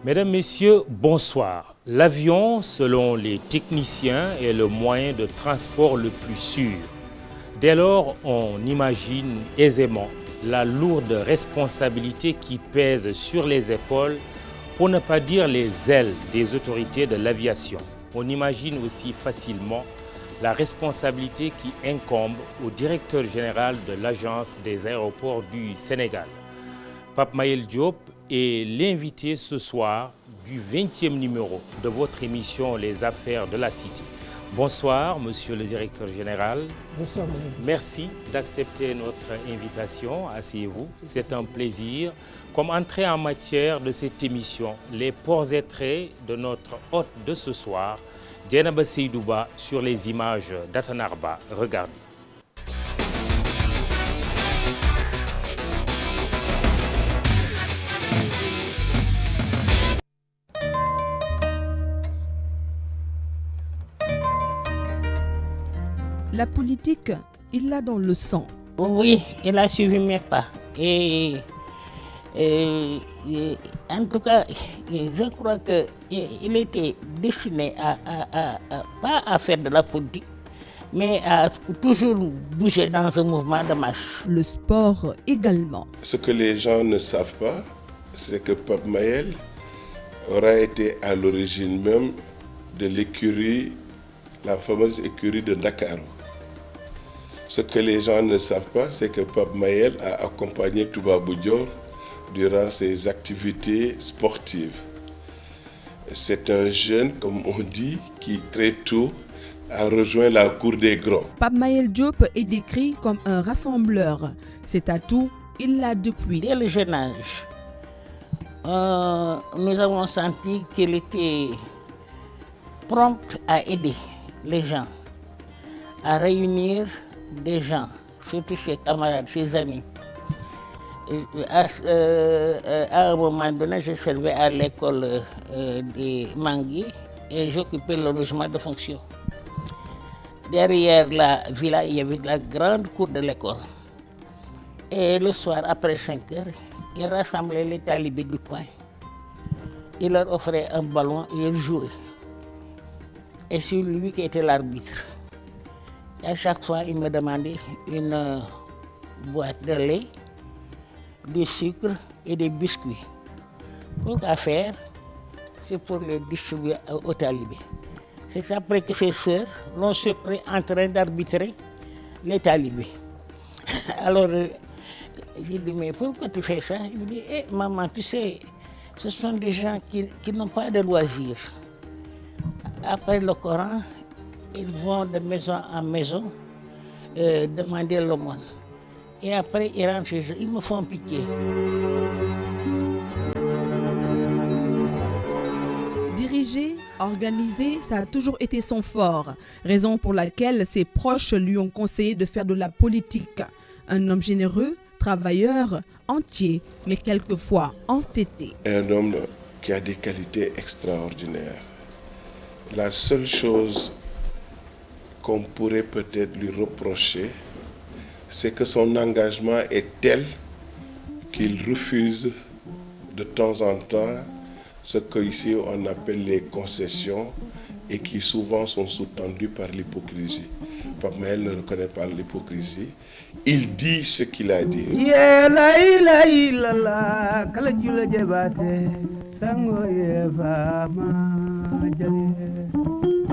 Mesdames, Messieurs, bonsoir. L'avion, selon les techniciens, est le moyen de transport le plus sûr. Dès lors, on imagine aisément la lourde responsabilité qui pèse sur les épaules, pour ne pas dire les ailes des autorités de l'aviation. On imagine aussi facilement la responsabilité qui incombe au directeur général de l'Agence des aéroports du Sénégal. Pape Mayel Diop est l'invité ce soir du 20e numéro de votre émission Les Affaires de la Cité. Bonsoir, monsieur le directeur général. Bonsoir, madame. Merci d'accepter notre invitation. Asseyez-vous, c'est un plaisir. Comme entrée en matière de cette émission, les ports et traits de notre hôte de ce soir, Dieynaba Seydouba, sur les images d'Atanarba. Regardez. La politique, il l'a dans le sang. Oui, il a suivi mes pas. Et en tout cas, je crois qu'il était destiné pas à faire de la politique, mais à toujours bouger dans un mouvement de masse. Le sport également. Ce que les gens ne savent pas, c'est que Pape Mayel aura été à l'origine même de l'écurie, la fameuse écurie de Dakar. Ce que les gens ne savent pas, c'est que Pape Mayel a accompagné Touba Boudior durant ses activités sportives. C'est un jeune, comme on dit, qui très tôt a rejoint la cour des grands. Pape Mayel Diop est décrit comme un rassembleur. Cet atout, il l'a depuis. Dès le jeune âge, nous avons senti qu'il était prompt à aider les gens, à réunir des gens, surtout ses camarades, ses amis. À un moment donné, je servais à l'école des Mangui et j'occupais le logement de fonction. Derrière la villa, il y avait la grande cour de l'école. Et le soir, après 5 heures, il rassemblait les talibés du coin. Il leur offrait un ballon et ils jouaient. Et c'est lui qui était l'arbitre. À chaque fois, il me demandait une boîte de lait, du sucre et des biscuits. Pourquoi faire? C'est pour les distribuer aux talibés. C'est après que ses sœurs l'ont surpris en train d'arbitrer les talibés. Alors, j'ai dit, mais pourquoi tu fais ça? Il me dit, maman, tu sais, ce sont des gens qui n'ont pas de loisirs. Après le Coran, ils vont de maison en maison demander l'aumône. Et après, ils rentrent chez eux. Ils me font pitié. Diriger, organiser, ça a toujours été son fort. Raison pour laquelle ses proches lui ont conseillé de faire de la politique. Un homme généreux, travailleur, entier, mais quelquefois entêté. Un homme qui a des qualités extraordinaires. La seule chose qu'on pourrait peut-être lui reprocher, c'est que son engagement est tel qu'il refuse de temps en temps ce qu'ici on appelle les concessions et qui souvent sont sous-tendues par l'hypocrisie. Pape Mayel ne reconnaît pas l'hypocrisie. Il dit ce qu'il a dit.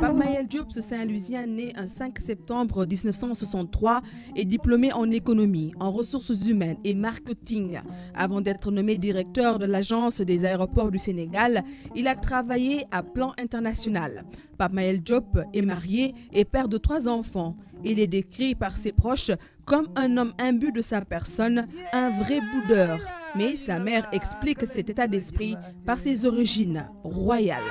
Pape Mayel Diop, ce Saint-Louisien, né un 5 septembre 1963, est diplômé en économie, en ressources humaines et marketing. Avant d'être nommé directeur de l'Agence des aéroports du Sénégal, il a travaillé à plan international. Pape Mayel Diop est marié et père de 3 enfants. Il est décrit par ses proches comme un homme imbu de sa personne, un vrai boudeur. Mais sa mère explique cet état d'esprit par ses origines royales.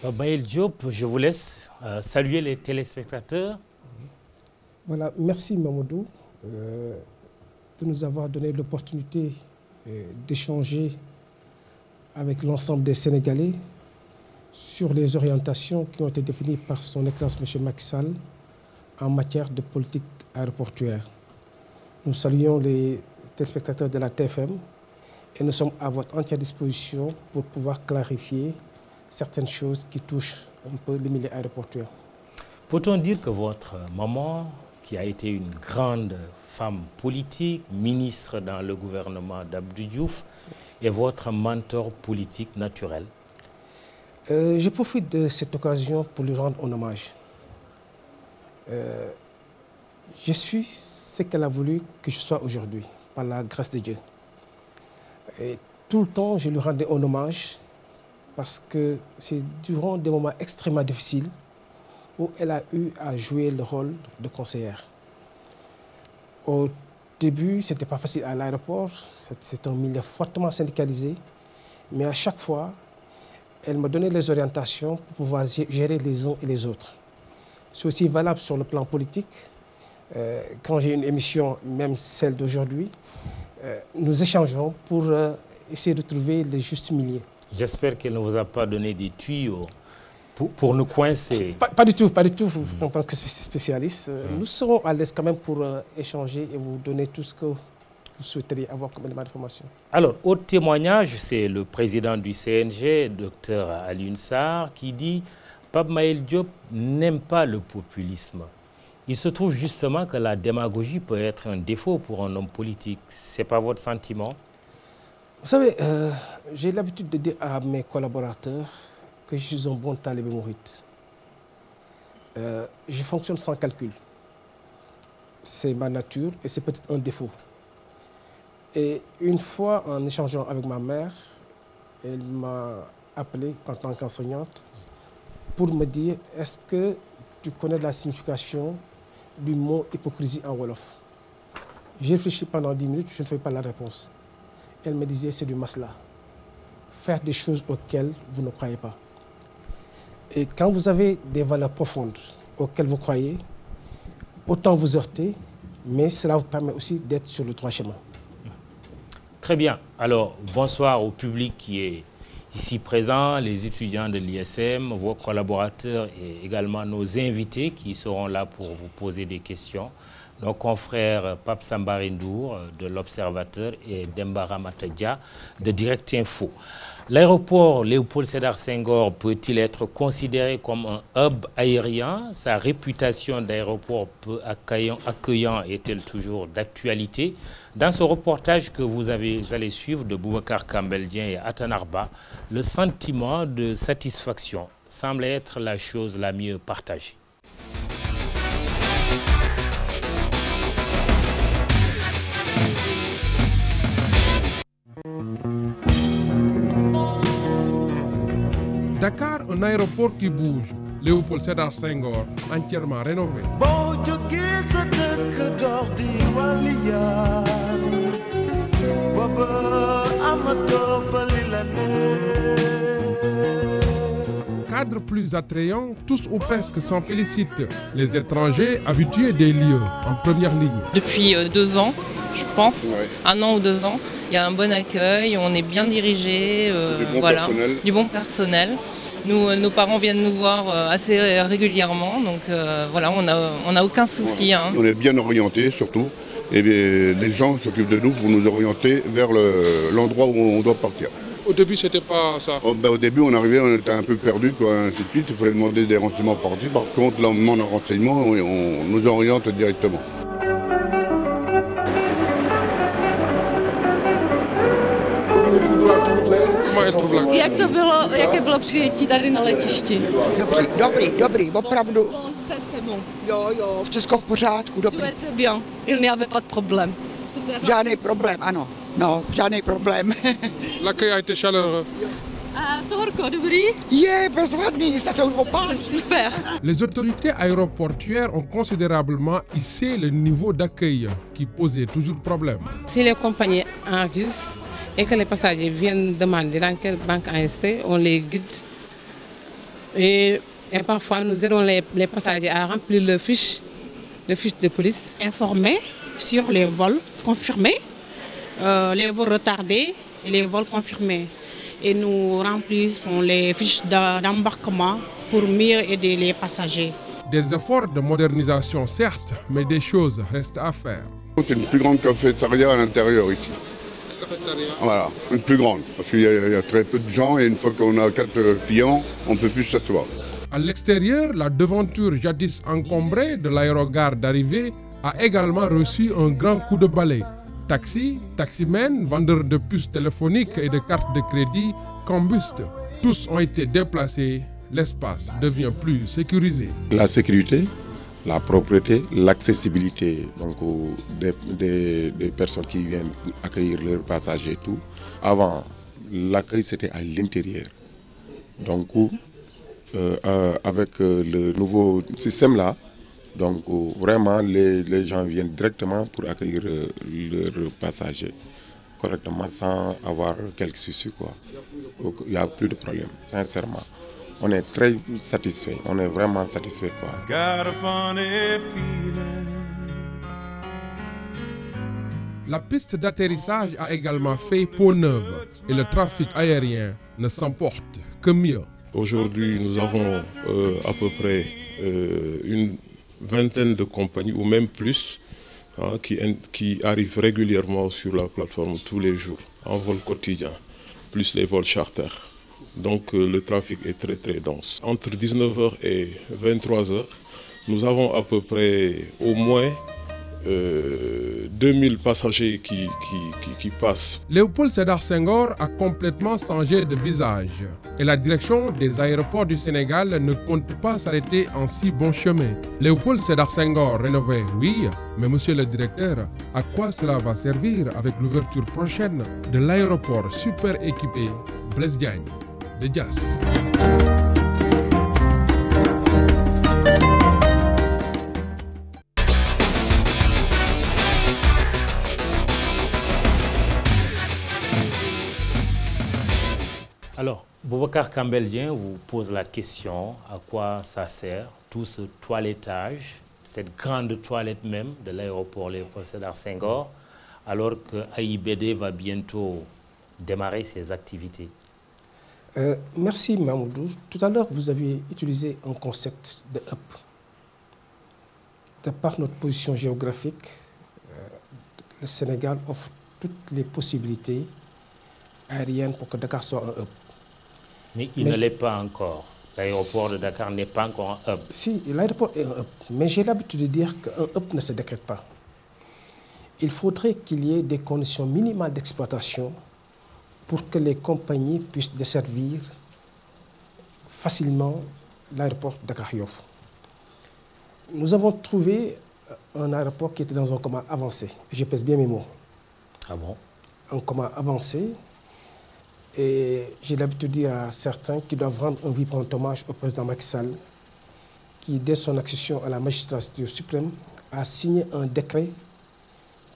Pape Mayel Diop, je vous laisse saluer les téléspectateurs. Voilà, merci Mamadou de nous avoir donné l'opportunité d'échanger avec l'ensemble des Sénégalais sur les orientations qui ont été définies par son Excellence M. Macky Sall en matière de politique aéroportuaire. Nous saluons les téléspectateurs de la TFM et nous sommes à votre entière disposition pour pouvoir clarifier certaines choses qui touchent un peu le milieu aéroportuaire. Peut-on dire que votre maman, qui a été une grande femme politique, ministre dans le gouvernement d'Abdou Diouf, est votre mentor politique naturel? Je profite de cette occasion pour lui rendre un hommage. Je suis ce qu'elle a voulu que je sois aujourd'hui, par la grâce de Dieu. Et tout le temps, je lui rendais un hommage parce que c'est durant des moments extrêmement difficiles où elle a eu à jouer le rôle de conseillère. Au début, ce n'était pas facile à l'aéroport, c'est un milieu fortement syndicalisé, mais à chaque fois, elle me donnait les orientations pour pouvoir gérer les uns et les autres. C'est aussi valable sur le plan politique. Quand j'ai une émission, même celle d'aujourd'hui, nous échangeons pour essayer de trouver le juste milieu. J'espère qu'elle ne vous a pas donné des tuyaux pour nous coincer. Pas du tout, en tant que spécialiste. Nous serons à l'aise quand même pour échanger et vous donner tout ce que vous souhaiteriez avoir comme élément d'information. Alors, autre témoignage, c'est le président du CNG, Dr Alioune Sarr, qui dit « Pape Maël Diop n'aime pas le populisme ». Il se trouve justement que la démagogie peut être un défaut pour un homme politique. Ce n'est pas votre sentiment? Vous savez, j'ai l'habitude de dire à mes collaborateurs que je suis un bon talibé mouride. Je fonctionne sans calcul. C'est ma nature et c'est peut-être un défaut. Et une fois, en échangeant avec ma mère, elle m'a appelé en tant qu'enseignante pour me dire « Est-ce que tu connais la signification du mot hypocrisie en Wolof ?» J'ai réfléchi pendant 10 minutes, je ne fais pas la réponse. Elle me disait « C'est du masla. Faire des choses auxquelles vous ne croyez pas. » Et quand vous avez des valeurs profondes auxquelles vous croyez, autant vous heurter, mais cela vous permet aussi d'être sur le droit chemin. Très bien. Alors, bonsoir au public qui est ici présent, les étudiants de l'ISM, vos collaborateurs et également nos invités qui seront là pour vous poser des questions. Nos confrères Pape Sambarindour de l'Observateur et Dembara Matadja de Direct Info. L'aéroport Léopold Sédar Senghor peut-il être considéré comme un hub aérien? Sa réputation d'aéroport peu accueillant est-elle toujours d'actualité? Dans ce reportage que vous allez suivre de Boubacar Kambeldien et Atanarba, le sentiment de satisfaction semble être la chose la mieux partagée. Dakar, un aéroport qui bouge. Léopold Sédar Senghor, entièrement rénové. Cadre plus attrayant, tous ou presque s'en félicitent. Les étrangers habitués des lieux en première ligne. Depuis 2 ans, je pense, 1 an ou 2 ans, il y a un bon accueil, on est bien dirigé, du bon personnel. Nos parents viennent nous voir assez régulièrement, donc voilà, on n'a aucun souci. Hein. On est bien orientés surtout, et les gens s'occupent de nous pour nous orienter vers l'endroit où on doit partir. Au début, c'était pas ça. Au début, on arrivait, on était un peu perdu, ainsi de suite. Il fallait demander des renseignements partis. Par contre, là, on demande un renseignement et on nous oriente directement. Jaké bylo přijetí tady na letišti? Dobrý, opravdu. Très bon. Jo, všechno v pořádku, dobrý. Tu étais bien, il n'y avait pas de problème. Žádný problém, ano. No, žádný problém. L'accueil a été chaleureux. A co Horko, dobrý? Je bezvadný, ça se ouvre. Super. Les autorités aéroportuaires ont considérablement hissé le niveau d'accueil qui posait toujours problème. Si les compagnies enregistrent et que les passagers viennent demander dans quelle banque enregistrer, on les guide. Et parfois, nous aidons les passagers à remplir le fiche de police. Informer sur les vols confirmés, les vols retardés et les vols confirmés. et nous remplissons les fiches d'embarquement pour mieux aider les passagers. Des efforts de modernisation certes, mais des choses restent à faire. C'est une plus grande cafétéria à l'intérieur ici. Voilà, une plus grande, parce qu'il y a très peu de gens et une fois qu'on a 4 clients, on ne peut plus s'asseoir. À l'extérieur, la devanture jadis encombrée de l'aérogare d'arrivée a également reçu un grand coup de balai. Taxis, taximens, vendeurs de puces téléphoniques et de cartes de crédit combustent. Tous ont été déplacés, l'espace devient plus sécurisé. La sécurité, la propreté, l'accessibilité donc des personnes qui viennent accueillir leurs passagers et tout. Avant, l'accueil c'était à l'intérieur. Donc avec le nouveau système là, donc vraiment les gens viennent directement pour accueillir leurs passagers correctement sans avoir quelques soucis quoi. Donc, il n'y a plus de problème, sincèrement. On est très satisfait, on est vraiment satisfait quoi. La piste d'atterrissage a également fait peau neuve et le trafic aérien ne s'emporte que mieux. Aujourd'hui, nous avons à peu près une vingtaine de compagnies ou même plus qui arrivent régulièrement sur la plateforme tous les jours en vol quotidien, plus les vols charter. Donc le trafic est très très dense. Entre 19h et 23h, nous avons à peu près au moins 2000 passagers qui passent. Léopold Sédar Senghor a complètement changé de visage et la direction des aéroports du Sénégal ne compte pas s'arrêter en si bon chemin. Léopold Sédar Senghor rénové, oui, mais monsieur le directeur, à quoi cela va servir avec l'ouverture prochaine de l'aéroport super équipé Blaise Diagne de Diass? Alors, Boubacar Kambelien vous pose la question, à quoi ça sert tout ce toilettage, cette grande toilette même de l'aéroport Léopold Sédar Senghor, alors que AIBD va bientôt démarrer ses activités? Merci Mamoudou. Tout à l'heure, vous aviez utilisé un concept de hub. De par notre position géographique, le Sénégal offre toutes les possibilités aériennes pour que Dakar soit un hub. Mais il ne l'est pas encore. L'aéroport de Dakar n'est pas encore un hub. Si, l'aéroport est un hub. Mais j'ai l'habitude de dire qu'un hub ne se décrète pas. Il faudrait qu'il y ait des conditions minimales d'exploitation pour que les compagnies puissent desservir facilement l'aéroport Dakar-Yoff. Nous avons trouvé un aéroport qui était dans un coma avancé. Je pèse bien mes mots. Ah bon? Un coma avancé. Et j'ai l'habitude de dire à certains qui doivent rendre un vibrant hommage au président Macky Sall, qui, dès son accession à la magistrature suprême, a signé un décret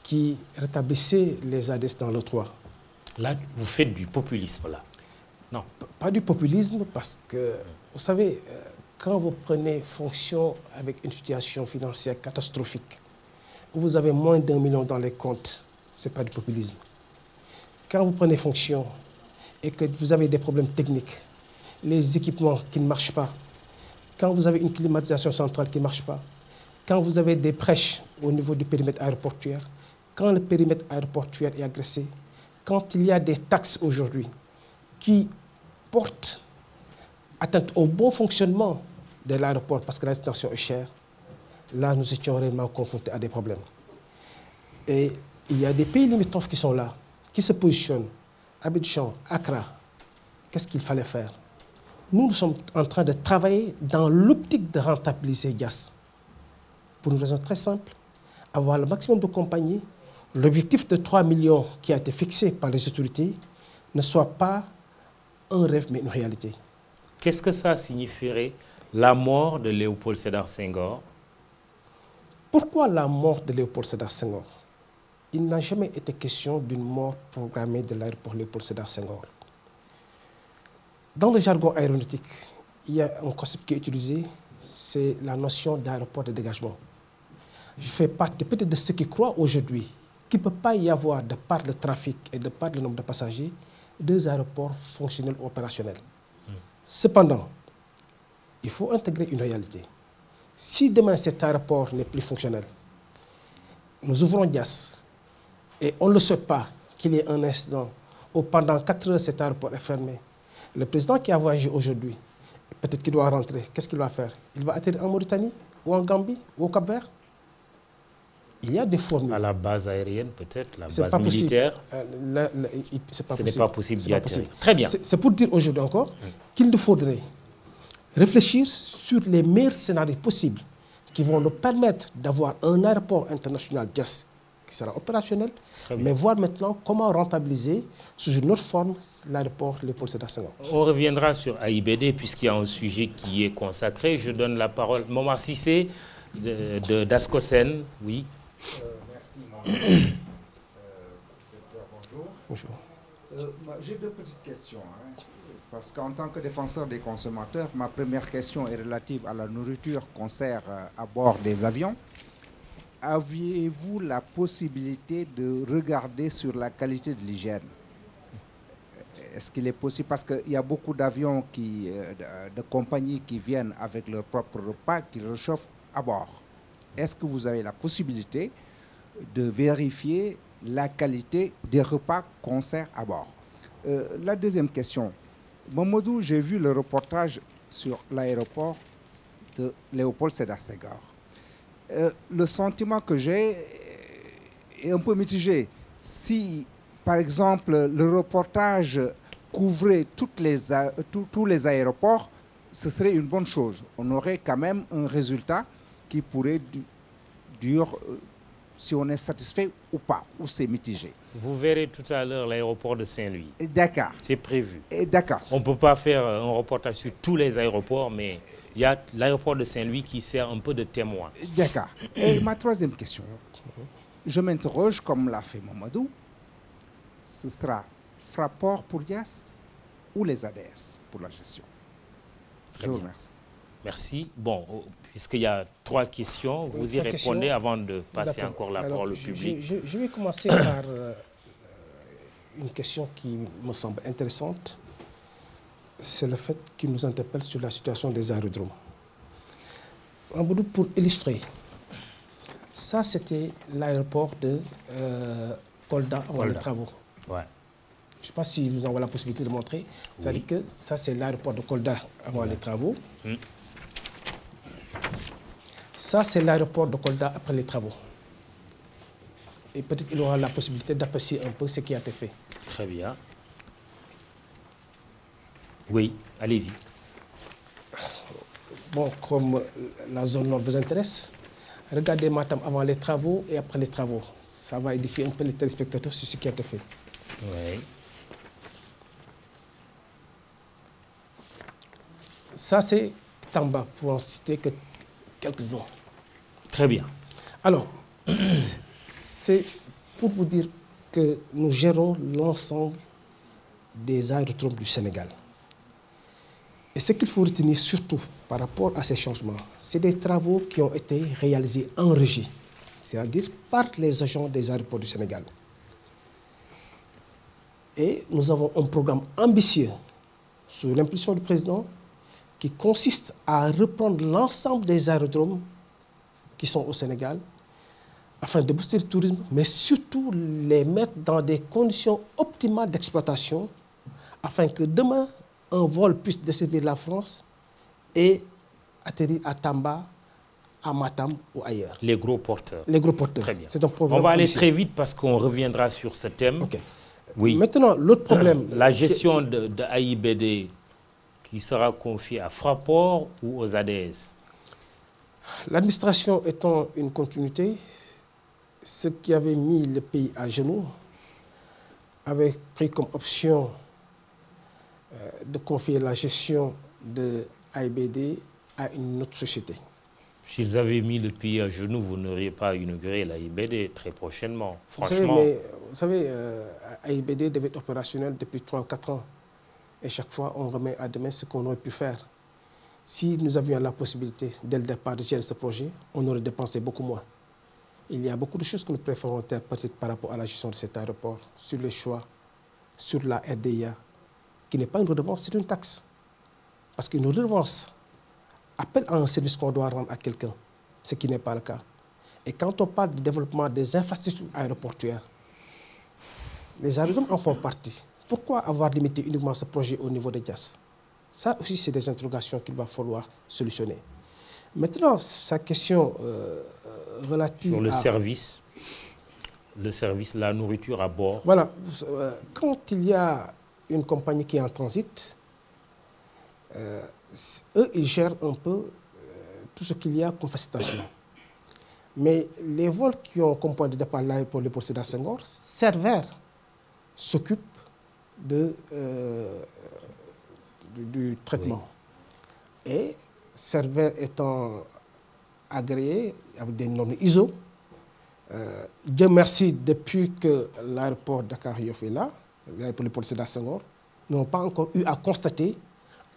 qui rétablissait les ADS dans le droit. Là, vous faites du populisme, là. Non. Pas du populisme, parce que, vous savez, quand vous prenez fonction avec une situation financière catastrophique, où vous avez moins d'1 million dans les comptes, ce n'est pas du populisme. Quand vous prenez fonction et que vous avez des problèmes techniques, les équipements qui ne marchent pas, quand vous avez une climatisation centrale qui ne marche pas, quand vous avez des brèches au niveau du périmètre aéroportuaire, quand le périmètre aéroportuaire est agressé, quand il y a des taxes aujourd'hui qui portent atteinte au bon fonctionnement de l'aéroport parce que la destination est chère, là nous étions réellement confrontés à des problèmes. Et il y a des pays limitrophes qui sont là, qui se positionnent. Abidjan, Accra, qu'est-ce qu'il fallait faire? Nous sommes en train de travailler dans l'optique de rentabiliser Diass. Pour une raison très simple, avoir le maximum de compagnies, l'objectif de 3 millions qui a été fixé par les autorités ne soit pas un rêve mais une réalité. Qu'est-ce que ça signifierait, la mort de Léopold Sédar Senghor? Pourquoi la mort de Léopold Sédar Senghor? Il n'a jamais été question d'une mort programmée de l'aéroport Léopold Sédar Senghor. Dans le jargon aéronautique, il y a un concept qui est utilisé, c'est la notion d'aéroport de dégagement. Je fais partie peut-être de ceux qui croient aujourd'hui qu'il ne peut pas y avoir, de par le trafic et de par le nombre de passagers, 2 aéroports fonctionnels ou opérationnels. Cependant, il faut intégrer une réalité. Si demain cet aéroport n'est plus fonctionnel, nous ouvrons Diass et on ne le souhaite pas qu'il y ait un incident où pendant 4 heures cet aéroport est fermé. Le président qui a voyagé aujourd'hui, peut-être qu'il doit rentrer, qu'est-ce qu'il va faire? Il va atterrir en Mauritanie ou en Gambie ou au Cap-Vert? Il y a des formules. À la base aérienne peut-être, la base militaire. Ce n'est pas possible d'y atterrir. Très bien. C'est pour dire aujourd'hui encore qu'il nous faudrait réfléchir sur les meilleurs scénarios possibles qui vont nous permettre d'avoir un aéroport international Diass qui sera opérationnel, mais voir maintenant comment rentabiliser sous une autre forme l'aéroport Léopold Sédar Senghor. On reviendra sur AIBD puisqu'il y a un sujet qui est consacré. Je donne la parole. Momar Cissé d'Ascosen, oui. Merci, bonjour. Bonjour. J'ai 2 petites questions. Parce qu'en tant que défenseur des consommateurs, ma première question est relative à la nourriture qu'on sert à bord des avions. Aviez-vous la possibilité de regarder sur la qualité de l'hygiène? Est-ce qu'il est possible, parce qu'il y a beaucoup d'avions de compagnies qui viennent avec leur propre repas, qui réchauffent à bord. Est-ce que vous avez la possibilité de vérifier la qualité des repas qu'on sert à bord? La deuxième question. Mamadou, j'ai vu le reportage sur l'aéroport de Léopold Sédar Senghor. Le sentiment que j'ai est un peu mitigé. Si, par exemple, le reportage couvrait tous les aéroports, ce serait une bonne chose. On aurait quand même un résultat qui pourrait dire si on est satisfait ou pas, ou c'est mitigé. Vous verrez tout à l'heure l'aéroport de Saint-Louis. D'accord. C'est prévu. D'accord. On ne peut pas faire un reportage sur tous les aéroports, mais il y a l'aéroport de Saint-Louis qui sert un peu de témoin. D'accord. Et ma troisième question, je m'interroge, comme l'a fait Mamadou, ce sera Fraport pour Diass ou les ADS pour la gestion? Je vous remercie. Merci. Bon, puisqu'il y a 3 questions, vous y répondez avant de passer encore la parole au public. Je vais commencer par une question qui me semble intéressante. C'est le fait qu'il nous interpelle sur la situation des aérodromes. Pour illustrer, ça c'était l'aéroport de Kolda avant les travaux. Ouais. Je ne sais pas si vous avez la possibilité de montrer. Ça dit que ça c'est l'aéroport de Kolda avant les travaux. Ça, c'est l'aéroport de Kolda après les travaux. Et peut-être qu'il aura la possibilité d'apprécier un peu ce qui a été fait. Très bien. Oui, allez-y. Bon, comme la zone nord vous intéresse, regardez Matam avant les travaux et après les travaux. Ça va édifier un peu les téléspectateurs sur ce qui a été fait. Oui. Ça, c'est Tamba, pour en citer que quelques-uns. Très bien. Alors, c'est pour vous dire que nous gérons l'ensemble des aérodromes du Sénégal. Et ce qu'il faut retenir surtout par rapport à ces changements, c'est des travaux qui ont été réalisés en régie, c'est-à-dire par les agents des aéroports du Sénégal. Et nous avons un programme ambitieux sous l'impulsion du président qui consiste à reprendre l'ensemble des aérodromes qui sont au Sénégal afin de booster le tourisme, mais surtout les mettre dans des conditions optimales d'exploitation afin que demain, un vol puisse desservir la France et atterrir à Tamba, à Matam ou ailleurs. Les gros porteurs. Les gros porteurs. Très bien. C'est un problème. On va aller très vite parce qu'on reviendra sur ce thème. Okay. Oui. Maintenant, l'autre problème... La gestion de AIBD qui sera confiée à Fraport ou aux ADS? L'administration étant une continuité, ce qui avait mis le pays à genoux avait pris comme option de confier la gestion de AIBD à une autre société. S'ils avaient mis le pays à genoux, vous n'auriez pas inauguré l'AIBD très prochainement, franchement. Vous savez, AIBD devait être opérationnel depuis 3 ou 4 ans. Et chaque fois, on remet à demain ce qu'on aurait pu faire. Si nous avions la possibilité, dès le départ, de gérer ce projet, on aurait dépensé beaucoup moins. Il y a beaucoup de choses que nous préférons faire peut-être par rapport à la gestion de cet aéroport, sur les choix sur la RDIA, qui n'est pas une redevance, c'est une taxe. Parce qu'une redevance appelle à un service qu'on doit rendre à quelqu'un, ce qui n'est pas le cas. Et quand on parle du développement des infrastructures aéroportuaires, les aérodromes en font partie. Pourquoi avoir limité uniquement ce projet au niveau des JAS? Ça aussi, c'est des interrogations qu'il va falloir solutionner. Maintenant, sa question relative sur le service, la nourriture à bord. Voilà. Quand il y a une compagnie qui est en transit, eux, ils gèrent un peu tout ce qu'il y a comme facilitation. Mais les vols qui ont comme point de départ l'aéroport Léopold Sédar Senghor, Server s'occupe du traitement. Oui. Et Server étant agréé avec des normes ISO, Dieu merci, depuis que l'aéroport Dakar-Yoff est là, l'aéroport Léopold Sédar Senghor, nous n'avons pas encore eu à constater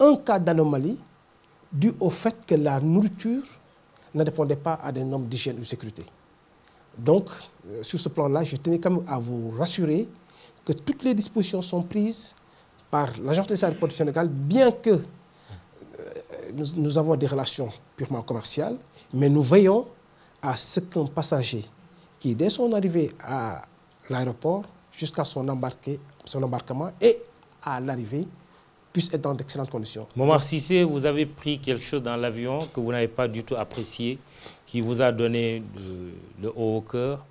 un cas d'anomalie dû au fait que la nourriture ne répondait pas à des normes d'hygiène ou de sécurité. Donc, sur ce plan-là, je tenais quand même à vous rassurer que toutes les dispositions sont prises par l'Agence des aéroports du Sénégal, bien que nous avons des relations purement commerciales, mais nous veillons à ce qu'un passager qui, dès son arrivée à l'aéroport jusqu'à son embarquement et à l'arrivée, puisse être dans d'excellentes conditions. Momar Cissé, vous avez pris quelque chose dans l'avion que vous n'avez pas du tout apprécié, qui vous a donné le haut au cœur?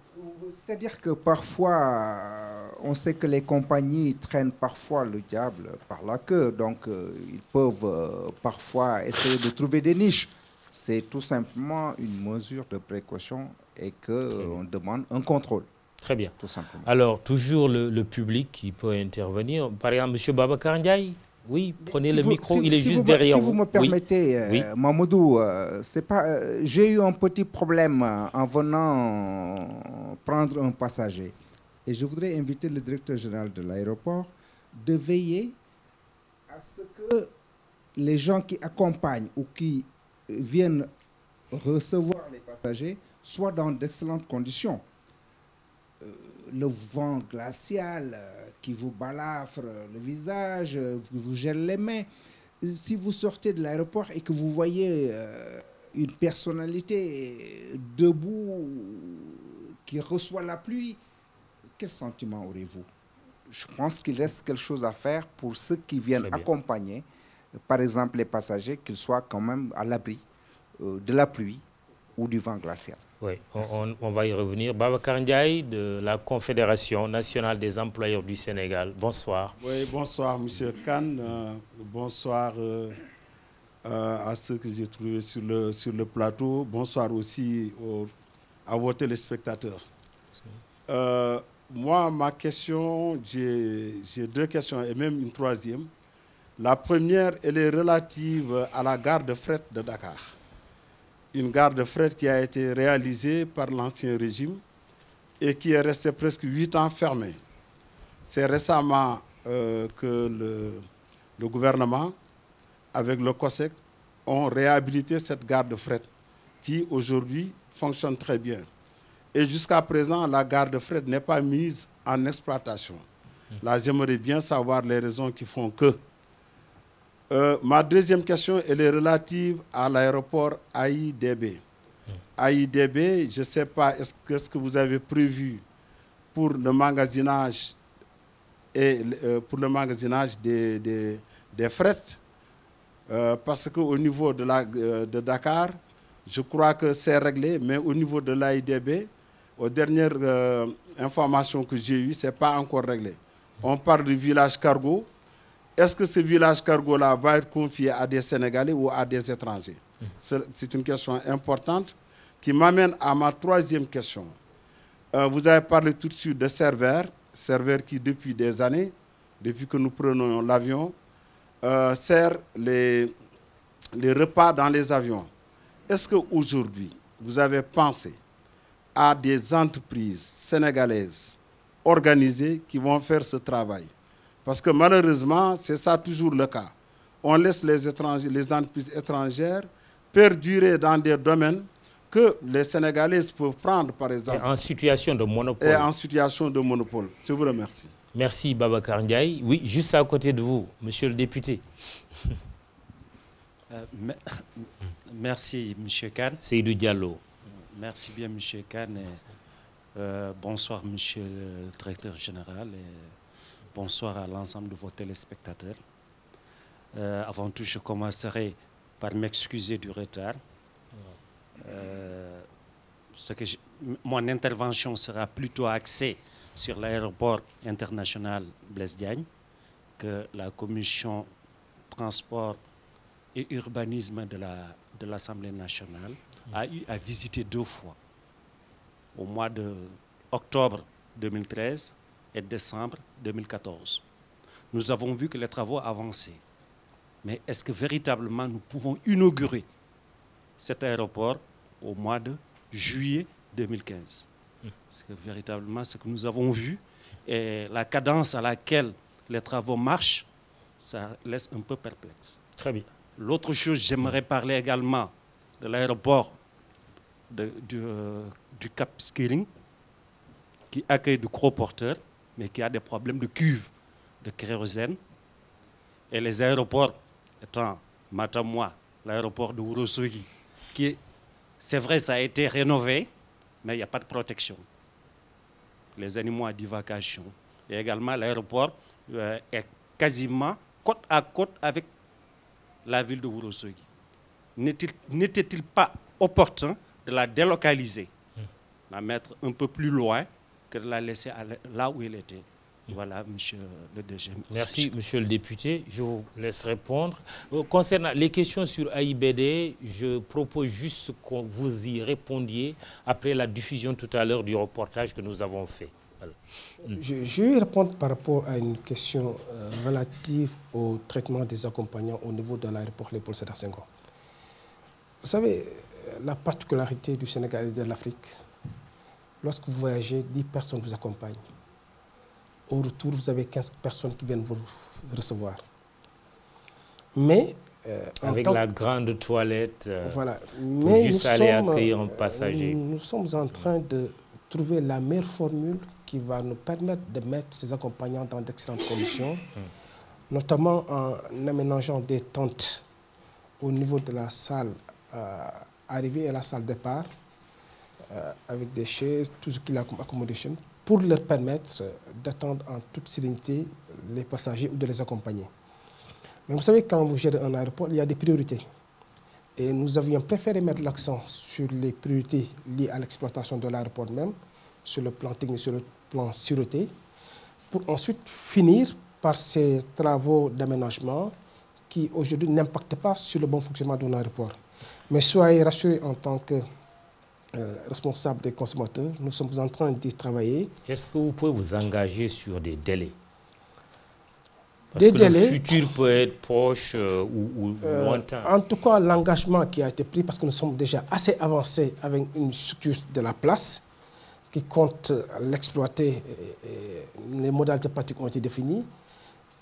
C'est-à-dire que parfois, on sait que les compagnies traînent parfois le diable par la queue, donc ils peuvent parfois essayer de trouver des niches. C'est tout simplement une mesure de précaution et qu'on demande un contrôle. Très bien. Tout simplement. Alors, toujours le public qui peut intervenir. Par exemple, M. Babacar Ndiaye. Oui, prenez le micro, il est juste derrière vous. Si vous me permettez, oui. Mamadou, j'ai eu un petit problème en venant prendre un passager. Et je voudrais inviter le directeur général de l'aéroport de veiller à ce que les gens qui accompagnent ou qui viennent recevoir les passagers soient dans d'excellentes conditions. Le vent glacial qui vous balafre le visage, vous gèle les mains. Si vous sortez de l'aéroport et que vous voyez une personnalité debout qui reçoit la pluie, quel sentiment aurez-vous? Je pense qu'il reste quelque chose à faire pour ceux qui viennent accompagner, par exemple les passagers, qu'ils soient quand même à l'abri de la pluie ou du vent glacial. Oui, on va y revenir. Babacar Ndiaye de la Confédération nationale des employeurs du Sénégal. Bonsoir. Oui, bonsoir M. Kane. Bonsoir à ceux que j'ai trouvés sur le plateau. Bonsoir aussi à vos téléspectateurs. Moi, ma question, j'ai deux questions et même une troisième. La première, elle est relative à la gare de fret de Dakar. Une gare de fret qui a été réalisée par l'ancien régime et qui est restée presque 8 ans fermée. C'est récemment que le gouvernement, avec le COSEC, ont réhabilité cette gare de fret qui, aujourd'hui, fonctionne très bien. Et jusqu'à présent, la gare de fret n'est pas mise en exploitation. Là, j'aimerais bien savoir les raisons qui font que. Ma deuxième question, elle est relative à l'aéroport AIDB. AIDB, je ne sais pas, est-ce que vous avez prévu pour le magasinage des frets, parce qu'au niveau de Dakar, je crois que c'est réglé, mais au niveau de l'AIDB, aux dernières informations que j'ai eues, ce n'est pas encore réglé. On parle du village cargo. Est-ce que ce village cargo-là va être confié à des Sénégalais ou à des étrangers? C'est une question importante qui m'amène à ma troisième question. Vous avez parlé tout de suite de Server qui depuis des années, depuis que nous prenons l'avion, sert les repas dans les avions. Est-ce qu'aujourd'hui, vous avez pensé à des entreprises sénégalaises organisées qui vont faire ce travail? Parce que malheureusement, c'est ça toujours le cas. On laisse les entreprises étrangères perdurer dans des domaines que les Sénégalaises peuvent prendre, par exemple. Et en situation de monopole. Et en situation de monopole. Je vous remercie. Merci Babacar Ndiaye. Oui, juste à côté de vous, monsieur le député. Merci, monsieur Kane. Seydou Diallo. Merci bien, monsieur Kane. Bonsoir, monsieur le directeur général. Et bonsoir à l'ensemble de vos téléspectateurs. Avant tout, je commencerai par m'excuser du retard. Mon intervention sera plutôt axée sur l'aéroport international Blaise Diagne, que la commission transport et urbanisme de l'Assemblée nationale a eu à visiter 2 fois, au mois d'octobre 2013 et décembre 2014. Nous avons vu que les travaux avançaient. Mais est-ce que véritablement nous pouvons inaugurer cet aéroport au mois de juillet 2015? Parce que véritablement, ce que nous avons vu et la cadence à laquelle les travaux marchent, ça laisse un peu perplexe. Très bien. L'autre chose, j'aimerais parler également de l'aéroport du Cap Skirring, qui accueille de gros porteurs, mais qui a des problèmes de cuve de kérosène. Et les aéroports étant Matamwa, l'aéroport de Ourossogui, qui, c'est vrai, ça a été rénové, mais il n'y a pas de protection. Les animaux à divagation. Et également, l'aéroport est quasiment côte à côte avec la ville de Ourossogui. N'était-il pas opportun de la délocaliser, la mettre un peu plus loin que de la laisser là où elle était? Voilà, monsieur le DG. Merci, monsieur le député. Je vous laisse répondre. Concernant les questions sur AIBD, je propose juste que vous y répondiez après la diffusion tout à l'heure du reportage que nous avons fait. Voilà. Je vais répondre par rapport à une question relative au traitement des accompagnants au niveau de l'aéroport Léopold Sédar Senghor. Vous savez, la particularité du Sénégal et de l'Afrique, lorsque vous voyagez, 10 personnes vous accompagnent. Au retour, vous avez 15 personnes qui viennent vous recevoir. Mais avec la grande toilette, voilà. Mais pour juste aller accueillir un passager. Nous sommes en train de trouver la meilleure formule qui va nous permettre de mettre ces accompagnants dans d'excellentes conditions, notamment en aménageant des tentes au niveau de la salle arrivée et la salle départ, avec des chaises, tout ce qu'il y a comme accommodation, pour leur permettre d'attendre en toute sérénité les passagers ou de les accompagner. Mais vous savez, quand vous gérez un aéroport, il y a des priorités. Et nous avions préféré mettre l'accent sur les priorités liées à l'exploitation de l'aéroport même, sur le plan technique, sur le plan sûreté, pour ensuite finir par ces travaux d'aménagement qui aujourd'hui n'impactent pas sur le bon fonctionnement d'un aéroport. Mais soyez rassurés en tant que responsable des consommateurs, nous sommes en train d'y travailler. Est-ce que vous pouvez vous engager sur des délais? Parce que délais, le futur peut être proche ou lointain. En tout cas, l'engagement qui a été pris, parce que nous sommes déjà assez avancés avec une structure de la place qui compte l'exploiter, les modalités pratiques ont été définies.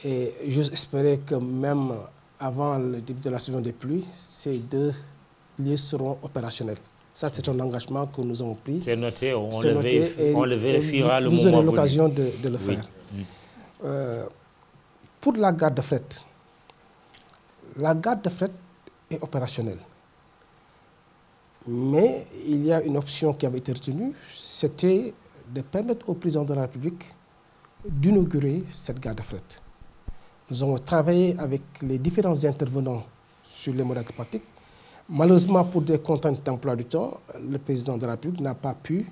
Et j'espérais que même avant le début de la saison des pluies, ces 2 lieux seront opérationnels. Ça, c'est un engagement que nous avons pris. C'est noté, on le vérifiera le moment venu. Vous aurez venu. l'occasion de le faire. Pour la gare de fret est opérationnelle. Mais il y a une option qui avait été retenue, c'était de permettre au président de la République d'inaugurer cette gare de fret. Nous avons travaillé avec les différents intervenants sur les modalités pratiques. Malheureusement, pour des contraintes d'emploi du temps, le président de la République n'a pas pu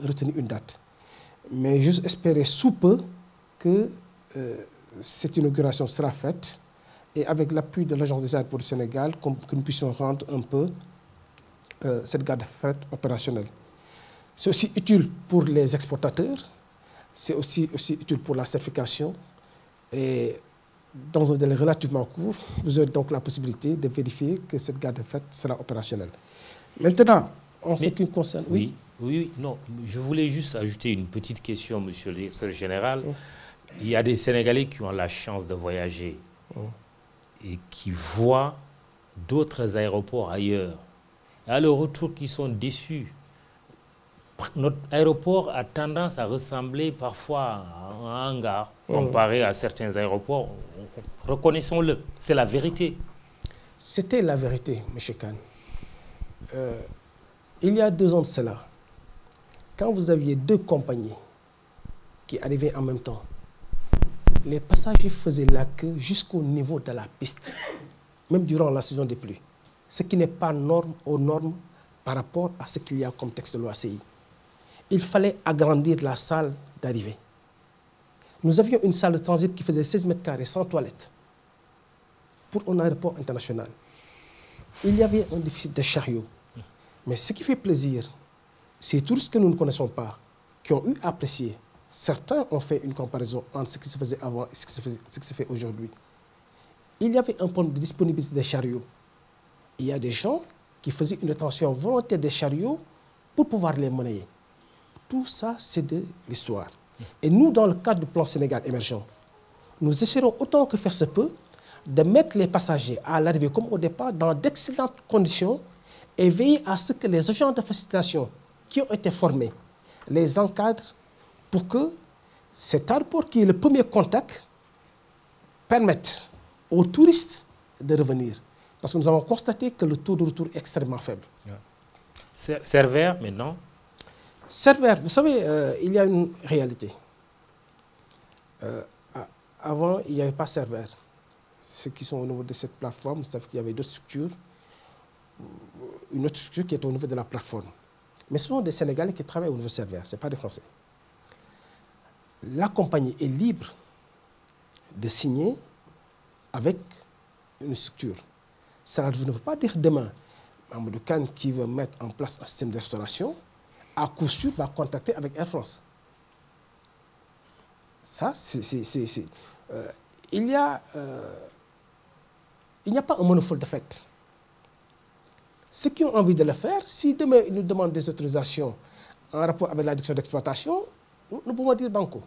retenir une date. Mais j'ose espérer sous peu que cette inauguration sera faite et avec l'appui de l'Agence des aéroports du Sénégal, que nous puissions rendre un peu cette gare de fret opérationnelle. C'est aussi utile pour les exportateurs, c'est aussi utile pour la certification et dans un délai relativement court, vous aurez donc la possibilité de vérifier que cette gare de fret sera opérationnelle. Maintenant, en ce qui concerne... Oui, non, je voulais juste ajouter une petite question, monsieur le directeur général. Il y a des Sénégalais qui ont la chance de voyager et qui voient d'autres aéroports ailleurs. Et à leur retour, qui sont déçus. Notre aéroport a tendance à ressembler parfois à un hangar comparé à certains aéroports. Reconnaissons-le, c'est la vérité. C'était la vérité, M. Khan. Il y a 2 ans de cela, quand vous aviez 2 compagnies qui arrivaient en même temps, les passagers faisaient la queue jusqu'au niveau de la piste, même durant la saison des pluies. Ce qui n'est pas aux normes par rapport à ce qu'il y a comme texte de loi ACI. Il fallait agrandir la salle d'arrivée. Nous avions une salle de transit qui faisait 16 mètres carrés sans toilette pour un aéroport international. Il y avait un déficit de chariots. Mais ce qui fait plaisir, c'est tous ceux que nous ne connaissons pas, qui ont eu à apprécier. Certains ont fait une comparaison entre ce qui se faisait avant et ce qui se fait aujourd'hui. Il y avait un problème de disponibilité des chariots. Il y a des gens qui faisaient une rétention volontaire des chariots pour pouvoir les monnayer. Tout ça, c'est de l'histoire. Et nous, dans le cadre du plan Sénégal émergent, nous essaierons autant que faire se peut de mettre les passagers à l'arrivée comme au départ dans d'excellentes conditions et veiller à ce que les agents de facilitation qui ont été formés les encadrent pour que cet aéroport qui est le premier contact permette aux touristes de revenir. Parce que nous avons constaté que le taux de retour est extrêmement faible. Serveur, maintenant? Serveur, vous savez, il y a une réalité. Avant, il n'y avait pas serveur. Ceux qui sont au niveau de cette plateforme, c'est-à-dire qu'il y avait d'autres structures, une autre structure qui est au niveau de la plateforme. Mais ce sont des Sénégalais qui travaillent au niveau serveur, ce n'est pas des Français. La compagnie est libre de signer avec une structure. Ça ne veut pas dire demain, Mamadou Kane qui veut mettre en place un système de restauration, à coup sûr va contacter avec Air France. Ça, il n'y a pas un monopole de fait. Ceux qui ont envie de le faire, si demain ils nous demandent des autorisations en rapport avec la direction d'exploitation, nous pouvons dire banco.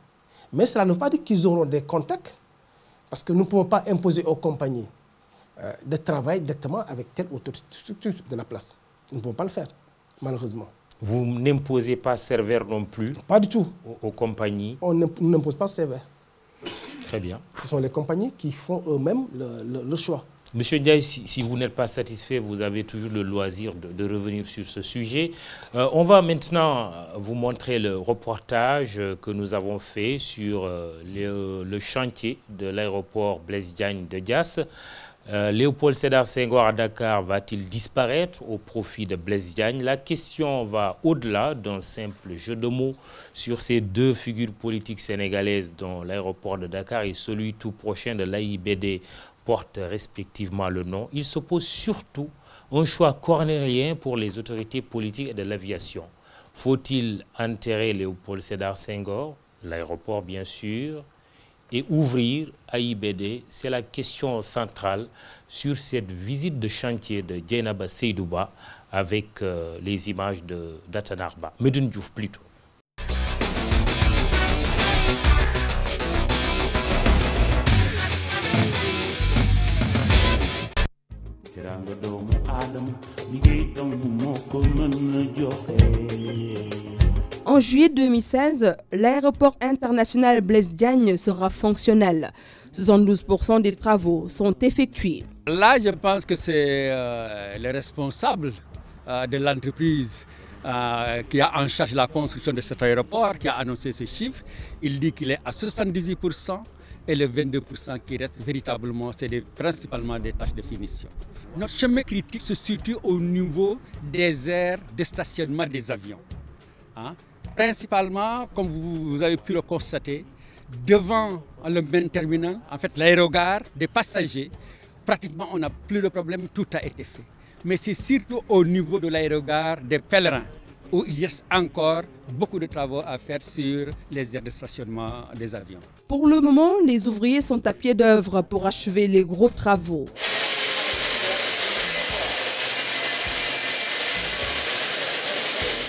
Mais cela ne veut pas dire qu'ils auront des contacts, parce que nous ne pouvons pas imposer aux compagnies de travailler directement avec telle ou telle structure de la place. Nous ne pouvons pas le faire, malheureusement. Vous n'imposez pas serveur non plus? Pas du tout. Aux compagnies? On n'impose pas serveur. Très bien. Ce sont les compagnies qui font eux-mêmes le choix. Monsieur Ndiaye, si vous n'êtes pas satisfait, vous avez toujours le loisir de revenir sur ce sujet. On va maintenant vous montrer le reportage que nous avons fait sur le chantier de l'aéroport Blaise Diagne de Diass. Léopold Sédar Senghor à Dakar va-t-il disparaître au profit de Blaise Diagne? La question va au-delà d'un simple jeu de mots sur ces 2 figures politiques sénégalaises dont l'aéroport de Dakar et celui tout prochain de l'AIBD portent respectivement le nom. Il s'oppose surtout un choix cornélien pour les autorités politiques et de l'aviation. Faut-il enterrer Léopold Sédar Senghor, l'aéroport bien sûr, et ouvrir AIBD? C'est la question centrale sur cette visite de chantier de Dieynaba Seydouba avec les images de Datanarba. Medoune Diouf plutôt. En juillet 2016, l'aéroport international Blaise Diagne sera fonctionnel. 72% des travaux sont effectués. Là, je pense que c'est le responsable de l'entreprise qui a en charge la construction de cet aéroport qui a annoncé ces chiffres. Il dit qu'il est à 78% et le 22% qui reste véritablement, c'est principalement des tâches de finition. Notre chemin critique se situe au niveau des aires de stationnement des avions. Principalement, comme vous avez pu le constater, devant le main terminal, en fait l'aérogare des passagers, pratiquement on n'a plus de problème, tout a été fait. Mais c'est surtout au niveau de l'aérogare des pèlerins où il reste encore beaucoup de travaux à faire sur les aires de stationnement des avions. Pour le moment, les ouvriers sont à pied d'œuvre pour achever les gros travaux.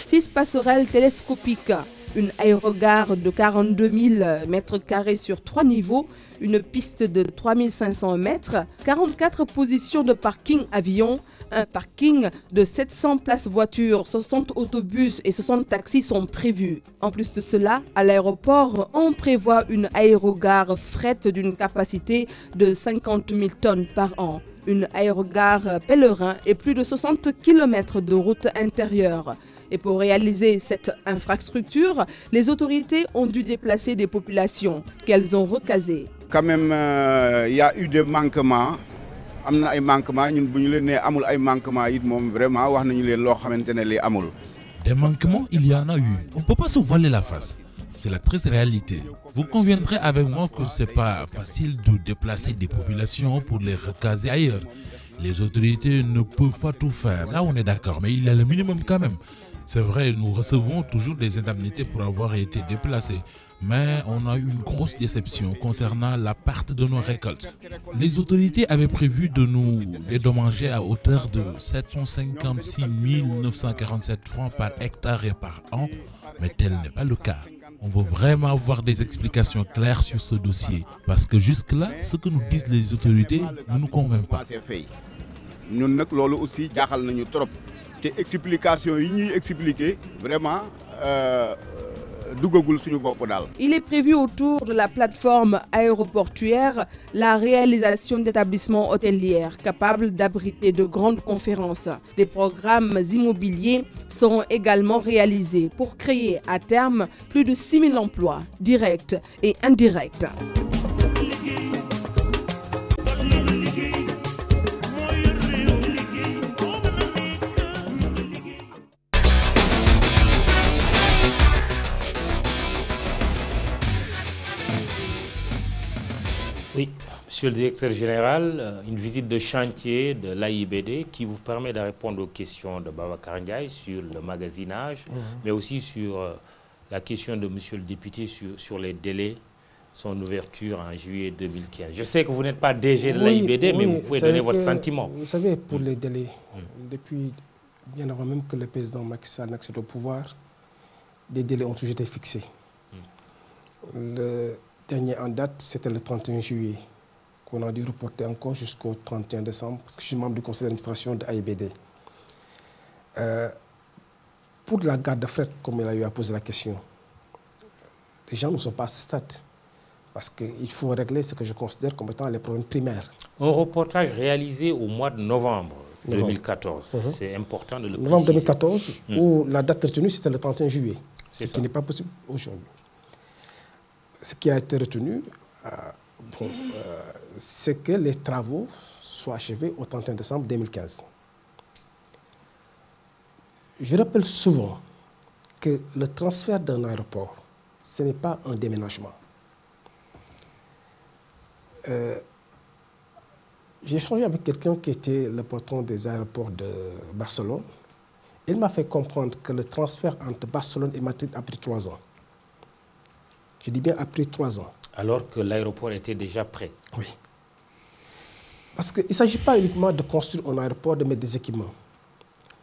6 passerelles télescopiques, une aérogare de 42 000 m² sur 3 niveaux, une piste de 3500 mètres, 44 positions de parking avion, un parking de 700 places voitures, 60 autobus et 60 taxis sont prévus. En plus de cela, à l'aéroport, on prévoit une aérogare fret d'une capacité de 50 000 tonnes par an, une aérogare pèlerin et plus de 60 km de route intérieure. Et pour réaliser cette infrastructure, les autorités ont dû déplacer des populations qu'elles ont recasées. Quand même, il y a eu des manquements. Des manquements, il y en a eu. On ne peut pas se voiler la face. C'est la triste réalité. Vous conviendrez avec moi que ce n'est pas facile de déplacer des populations pour les recaser ailleurs. Les autorités ne peuvent pas tout faire. Là, on est d'accord, mais il y a le minimum quand même. C'est vrai, nous recevons toujours des indemnités pour avoir été déplacés. Mais on a eu une grosse déception concernant la perte de nos récoltes. Les autorités avaient prévu de nous dédommager à hauteur de 756 947 francs par hectare et par an, mais tel n'est pas le cas. On veut vraiment avoir des explications claires sur ce dossier, parce que jusque-là, ce que nous disent les autorités ne nous convainc pas. Nous aussi, des explications vraiment. Il est prévu autour de la plateforme aéroportuaire la réalisation d'établissements hôteliers capables d'abriter de grandes conférences. Des programmes immobiliers seront également réalisés pour créer à terme plus de 6 000 emplois directs et indirects. Oui, Monsieur le Directeur Général, une visite de chantier de l'AIBD qui vous permet de répondre aux questions de Babacar Ndiaye sur le magasinage, mais aussi sur la question de Monsieur le député sur les délais, son ouverture en juillet 2015. Je sais que vous n'êtes pas DG de l'AIBD, mais vous pouvez donner votre sentiment. Vous savez, pour les délais, depuis bien avant même que le président Macky Sall n'accède au pouvoir, des délais ont toujours été fixés. Le dernier en date, c'était le 31 juillet, qu'on a dû reporter encore jusqu'au 31 décembre, parce que je suis membre du conseil d'administration de l'AIBD. Pour la gare de fret, comme il a eu à poser la question, les gens ne sont pas à ce stade, parce qu'il faut régler ce que je considère comme étant les problèmes primaires. Un reportage réalisé au mois de novembre 2014, c'est important de le préciser. Novembre 2014, où la date retenue, c'était le 31 juillet, ce qui n'est pas possible aujourd'hui. Ce qui a été retenu, c'est que les travaux soient achevés au 31 décembre 2015. Je rappelle souvent que le transfert d'un aéroport, ce n'est pas un déménagement. J'ai échangé avec quelqu'un qui était le patron des aéroports de Barcelone. Il m'a fait comprendre que le transfert entre Barcelone et Madrid a pris 3 ans. Je dis bien après 3 ans. Alors que l'aéroport était déjà prêt. Oui. Parce qu'il ne s'agit pas uniquement de construire un aéroport, de mettre des équipements.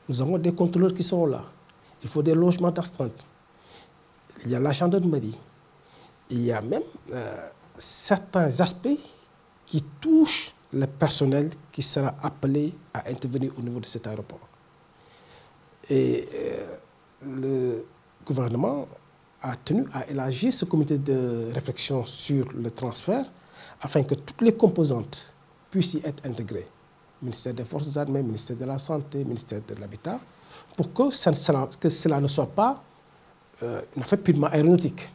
Nous avons des contrôleurs qui sont là. Il faut des logements d'astreinte. Il y a la gendarmerie. Il y a même certains aspects qui touchent le personnel qui sera appelé à intervenir au niveau de cet aéroport. Et le gouvernement a tenu à élargir ce comité de réflexion sur le transfert afin que toutes les composantes puissent y être intégrées. Ministère des Forces armées, ministère de la Santé, ministère de l'Habitat, pour que cela ne soit pas une affaire purement aéronautique.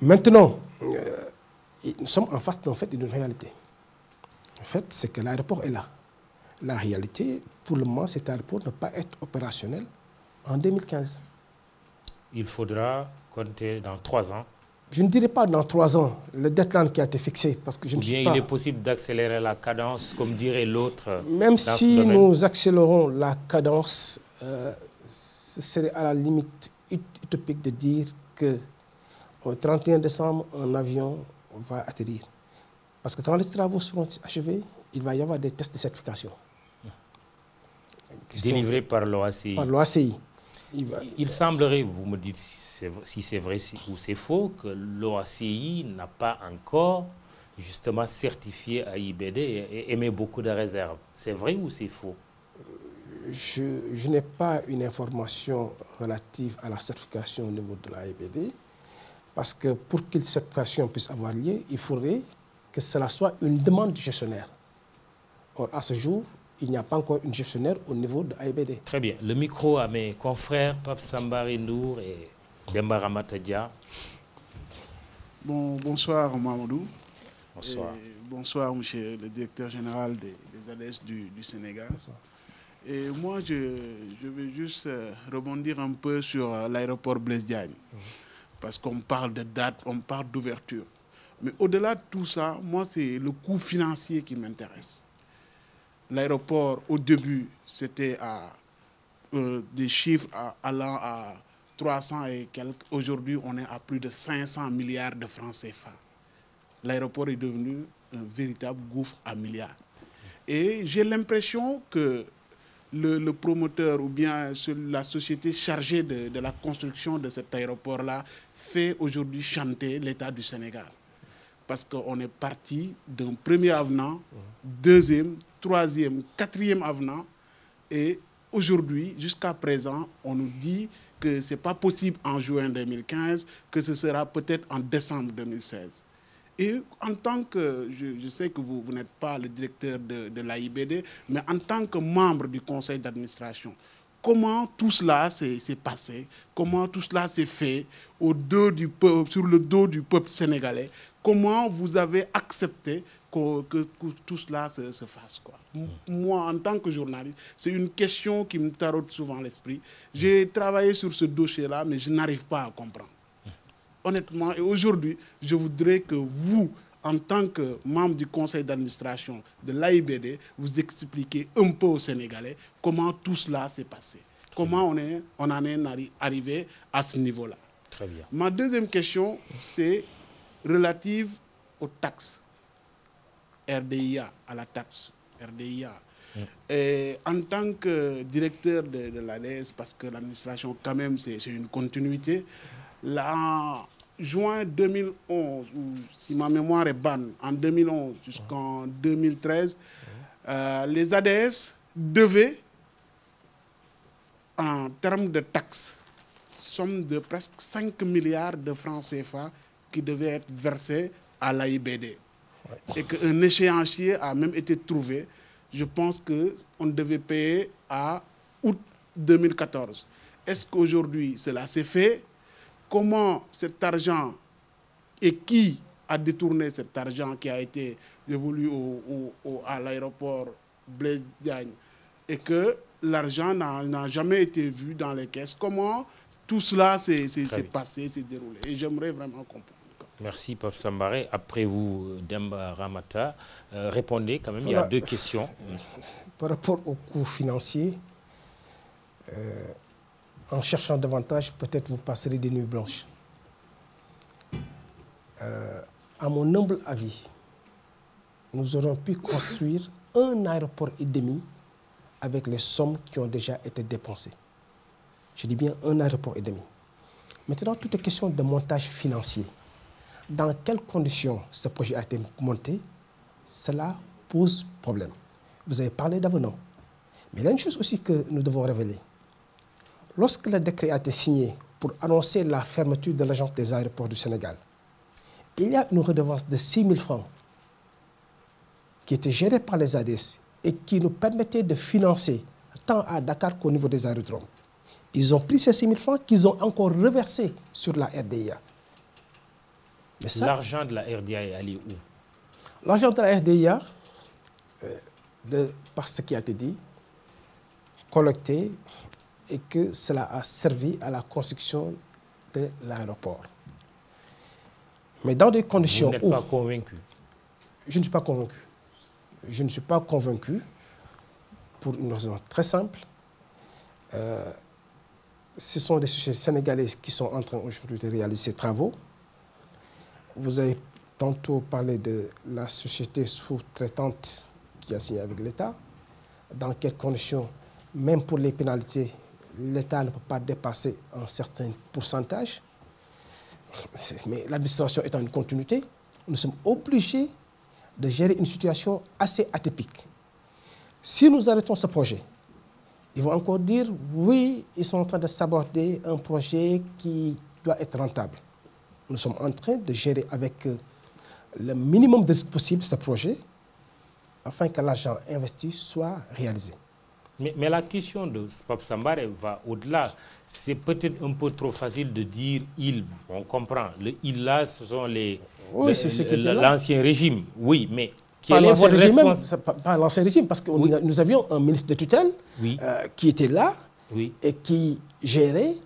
Maintenant, nous sommes en face d'une réalité. En fait, c'est que l'aéroport est là. La réalité, pour le moment, cet aéroport ne va pas être opérationnel en 2015. Il faudra compter dans 3 ans. Je ne dirais pas dans 3 ans, le deadline qui a été fixé, parce que je ne suis pas... il est possible d'accélérer la cadence, comme dirait l'autre. Même si nous accélérons la cadence, ce serait à la limite utopique de dire qu'au 31 décembre, un avion va atterrir. Parce que quand les travaux seront achevés, il va y avoir des tests de certification. Délivrés par l'OACI. Par l'OACI. Il semblerait, vous me dites si c'est vrai ou c'est faux, que l'OACI n'a pas encore justement certifié AIBD et émet beaucoup de réserves. C'est vrai ou c'est faux? Je n'ai pas une information relative à la certification au niveau de l'AIBD, parce que pour que cette certification puisse avoir lieu, il faudrait que cela soit une demande du gestionnaire. Or, à ce jour, il n'y a pas encore une gestionnaire au niveau de l'AIBD. Très bien. Le micro à mes confrères, Pape Sambari Ndour et Demba Ramata Dia. Bonsoir Mamadou. Bonsoir. Et bonsoir monsieur le directeur général des ADS du Sénégal. Bonsoir. Et moi, je vais juste rebondir un peu sur l'aéroport Blaise Diagne. Parce qu'on parle de date, on parle d'ouverture. Mais au-delà de tout ça, moi, c'est le coût financier qui m'intéresse. L'aéroport, au début, c'était à des chiffres allant à 300 et quelques. Aujourd'hui, on est à plus de 500 milliards de francs CFA. L'aéroport est devenu un véritable gouffre à milliards. Et j'ai l'impression que le promoteur ou bien la société chargée de la construction de cet aéroport-là fait aujourd'hui chanter l'État du Sénégal. Parce qu'on est parti d'un premier avenant, deuxième, troisième, quatrième avenant. Et aujourd'hui, jusqu'à présent, on nous dit que ce n'est pas possible en juin 2015, que ce sera peut-être en décembre 2016. Et en tant que, je sais que vous n'êtes pas le directeur de l'AIBD, mais en tant que membre du conseil d'administration, comment tout cela s'est passé? Comment tout cela s'est fait sur le dos du peuple sénégalais? Comment vous avez accepté que tout cela se fasse, quoi? Moi, en tant que journaliste, c'est une question qui me taraude souvent l'esprit. J'ai travaillé sur ce dossier-là, mais je n'arrive pas à comprendre. Honnêtement, et aujourd'hui, je voudrais que vous, en tant que membre du conseil d'administration de l'AIBD, vous expliquiez un peu aux Sénégalais comment tout cela s'est passé. Comment on en est arrivé à ce niveau-là. Très bien. Ma deuxième question, c'est relative aux taxes. RDIA, à la taxe RDIA. Et en tant que directeur de l'ADS, parce que l'administration, quand même, c'est une continuité, en juin 2011, ou si ma mémoire est bonne, en 2011 jusqu'en 2013, les ADS devaient, en termes de taxes, somme de presque 5 milliards de francs CFA qui devaient être versés à l'AIBD. Et qu'un échéancier a même été trouvé. Je pense qu'on devait payer à août 2014. Est-ce qu'aujourd'hui, cela s'est fait? Comment cet argent et qui a détourné cet argent qui a été dévolu à l'aéroport Blaise Diagne et que l'argent n'a jamais été vu dans les caisses? Comment tout cela s'est passé, s'est déroulé? Et j'aimerais vraiment comprendre. Merci, Pape Sambaré. Après vous, Demba Ramata, répondez quand même, il y a deux questions. Par rapport au coût financier, en cherchant davantage, peut-être vous passerez des nuits blanches. À mon humble avis, nous aurions pu construire un aéroport et demi avec les sommes qui ont déjà été dépensées. Je dis bien un aéroport et demi. Maintenant, toute question de montage financier. Dans quelles conditions ce projet a été monté, cela pose problème. Vous avez parlé d'avenant. Mais il y a une chose aussi que nous devons révéler. Lorsque le décret a été signé pour annoncer la fermeture de l'Agence des aéroports du Sénégal, il y a une redevance de 6 000 francs qui était gérée par les ADS et qui nous permettait de financer tant à Dakar qu'au niveau des aérodromes. Ils ont pris ces 6 000 francs qu'ils ont encore reversés sur la RDIA. L'argent de la RDIA est allé où? L'argent de la RDIA, par ce qui a été dit, collecté et que cela a servi à la construction de l'aéroport. Mais dans des conditions Vous n'êtes pas convaincu? Je ne suis pas convaincu. Je ne suis pas convaincu pour une raison très simple. Ce sont des sociétés sénégalaises qui sont en train aujourd'hui de réaliser ces travaux. Vous avez tantôt parlé de la société sous-traitante qui a signé avec l'État. Dans quelles conditions, même pour les pénalités, l'État ne peut pas dépasser un certain pourcentage. Mais l'administration étant une continuité, nous sommes obligés de gérer une situation assez atypique. Si nous arrêtons ce projet, ils vont encore dire, oui, ils sont en train de saborder un projet qui doit être rentable. Nous sommes en train de gérer avec le minimum de risque possible ce projet, afin que l'argent investi soit réalisé. Mais la question de Pape Sambare va au-delà. C'est peut-être un peu trop facile de dire « il ». On comprend. Le « il » là, ce sont l'ancien régime. Oui, mais quel est votre responsable? Pas l'ancien régime, parce que nous avions un ministre de tutelle qui était là et qui gérait,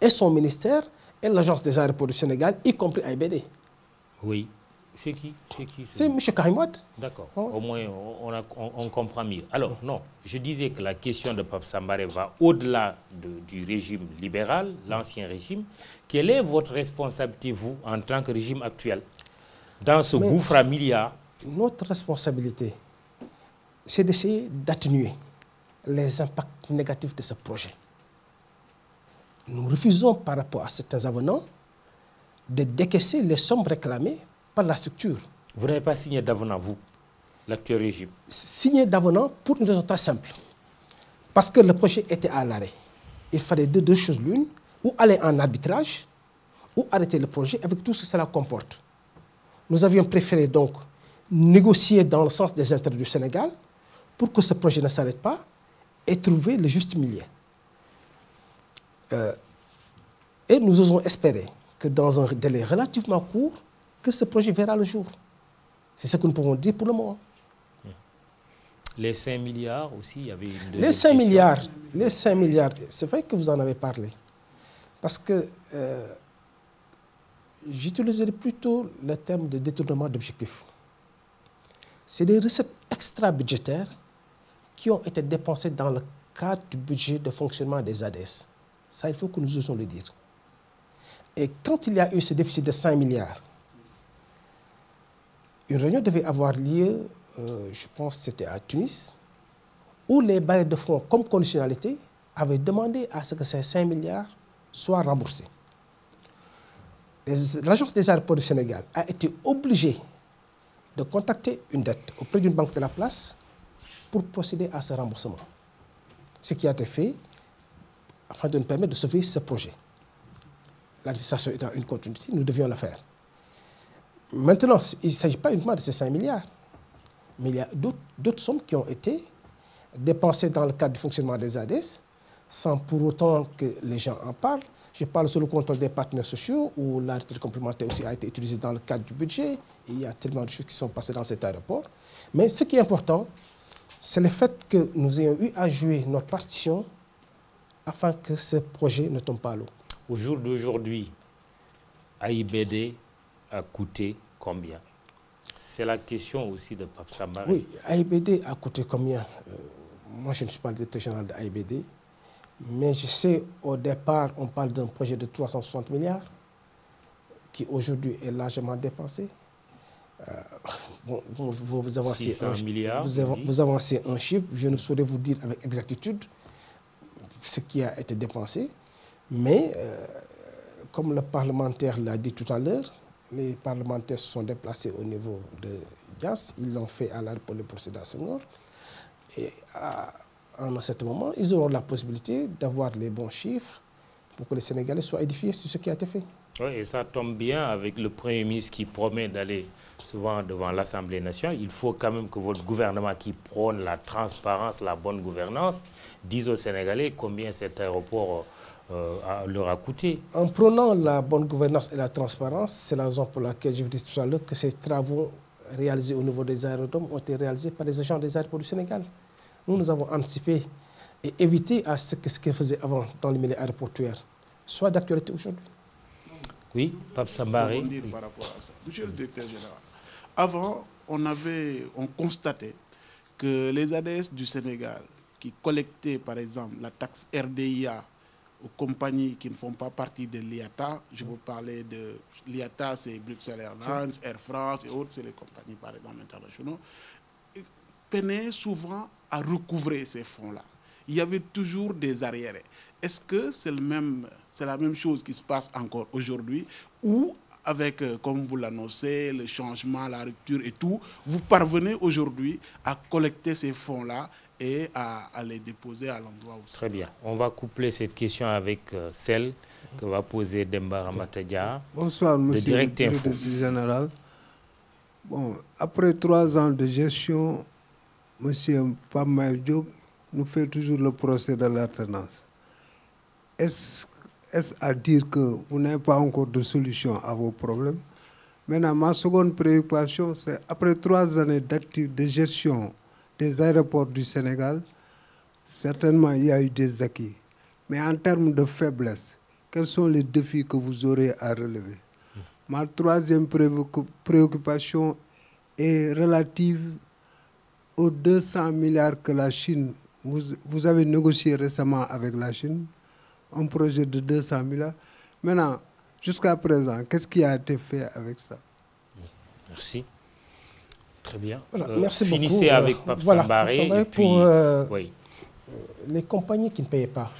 et son ministère, et l'Agence des aéroports du Sénégal, y compris AIBD. Oui. C'est qui? C'est M. Karim Wade. D'accord. Au moins, on comprend mieux. Alors, non, je disais que la question de Pape Sambare va au-delà du régime libéral, l'ancien régime. Quelle est votre responsabilité, vous, en tant que régime actuel, dans ce gouffre à milliards? Notre responsabilité, c'est d'essayer d'atténuer les impacts négatifs de ce projet. Nous refusons, par rapport à certains avenants, de décaisser les sommes réclamées par la structure. Vous n'avez pas signé d'avenant, vous, l'actuel régime? Signé d'avenant pour une raison très simple. Parce que le projet était à l'arrêt. Il fallait deux choses l'une, ou aller en arbitrage, ou arrêter le projet avec tout ce que cela comporte. Nous avions préféré donc négocier dans le sens des intérêts du Sénégal pour que ce projet ne s'arrête pas et trouver le juste milieu. Et nous osons espérer que dans un délai relativement court, que ce projet verra le jour. C'est ce que nous pouvons dire pour le moment. Les 5 milliards aussi, il y avait une les 5 milliards, c'est vrai que vous en avez parlé. Parce que j'utiliserai plutôt le terme de détournement d'objectifs. C'est des recettes extra-budgétaires qui ont été dépensées dans le cadre du budget de fonctionnement des ADS. Ça, il faut que nous osons le dire. Et quand il y a eu ce déficit de 5 milliards, une réunion devait avoir lieu, je pense que c'était à Tunis, où les bailleurs de fonds, comme conditionnalité, avaient demandé à ce que ces 5 milliards soient remboursés. L'Agence des aéroports du Sénégal a été obligée de contacter une dette auprès d'une banque de la place pour procéder à ce remboursement. Ce qui a été fait afin de nous permettre de sauver ce projet. L'administration étant une continuité, nous devions le faire. Maintenant, il ne s'agit pas uniquement de ces 5 milliards, mais il y a d'autres sommes qui ont été dépensées dans le cadre du fonctionnement des ADS, sans pour autant que les gens en parlent. Je parle sur le contrôle des partenaires sociaux, où la retraite complémentaire aussi a été utilisée dans le cadre du budget. Il y a tellement de choses qui sont passées dans cet aéroport. Mais ce qui est important, c'est le fait que nous ayons eu à jouer notre partition afin que ce projet ne tombe pas à l'eau. Au jour d'aujourd'hui, AIBD a coûté combien? C'est la question aussi de Pape Sambare. Oui, AIBD a coûté combien? Moi, je ne suis pas le directeur général de AIBD, mais je sais, au départ, on parle d'un projet de 360 milliards qui aujourd'hui est largement dépensé. Vous avancez vous avancez un chiffre, je ne saurais vous dire avec exactitude ce qui a été dépensé, mais comme le parlementaire l'a dit tout à l'heure, les parlementaires se sont déplacés au niveau de Dias, ils l'ont fait à l'aéroport de Sédar Senghor, et à un certain moment, ils auront la possibilité d'avoir les bons chiffres pour que les Sénégalais soient édifiés sur ce qui a été fait. Oui, et ça tombe bien avec le Premier ministre qui promet d'aller souvent devant l'Assemblée nationale. Il faut quand même que votre gouvernement qui prône la transparence, la bonne gouvernance, dise aux Sénégalais combien cet aéroport leur a coûté. En prônant la bonne gouvernance et la transparence, c'est la raison pour laquelle je vous dis tout à l'heure que ces travaux réalisés au niveau des aérodromes ont été réalisés par les agents des aéroports du Sénégal. Nous avons anticipé et évité à ce qu'ils faisaient avant dans les milieux aéroportuaires soit d'actualité aujourd'hui. Oui, Pape Sambare. Par rapport à ça. Monsieur le directeur général, avant, on constatait que les ADS du Sénégal qui collectaient, par exemple, la taxe RDIA aux compagnies qui ne font pas partie de l'IATA, je vous parlais de l'IATA, c'est Bruxelles Airlines, Air France et autres, c'est les compagnies, par exemple, internationaux, peinaient souvent à recouvrer ces fonds-là. il y avait toujours des arriérés. Est-ce que c'est la même chose qui se passe encore aujourd'hui, ou avec, comme vous l'annoncez, le changement, la rupture et tout, vous parvenez aujourd'hui à collecter ces fonds-là et à les déposer à l'endroit où... Très bien. On va coupler cette question avec celle que va poser Demba Ramata Dia. Bonsoir, monsieur le directeur général. Bon, après 3 ans de gestion, monsieur Pam Diop nous fait toujours le procès de l'alternance. Est-ce à dire que vous n'avez pas encore de solution à vos problèmes? Maintenant, ma seconde préoccupation, c'est après 3 années de gestion des aéroports du Sénégal, certainement il y a eu des acquis. Mais en termes de faiblesse, quels sont les défis que vous aurez à relever? Ma troisième préoccupation est relative aux 200 milliards que la Chine, vous avez négocié récemment avec la Chine, un projet de 200 milliards. Maintenant, jusqu'à présent, qu'est-ce qui a été fait avec ça? Merci. Très bien. Voilà, merci finissez beaucoup. Avec Pape Sambaré. Et puis, pour oui. Les compagnies qui ne payaient pas,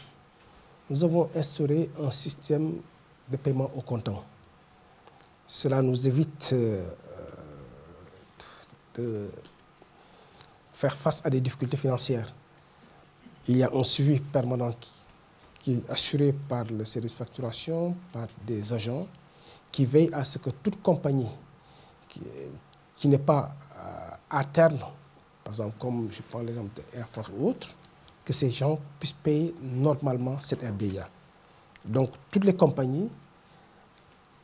nous avons instauré un système de paiement au comptant. Cela nous évite de faire face à des difficultés financières. Il y a un suivi permanent qui est assuré par le service facturation, par des agents qui veillent à ce que toute compagnie qui n'est pas à terme, par exemple, comme je prends l'exemple d'Air France ou autre, que ces gens puissent payer normalement cette RDIA. Donc, toutes les compagnies,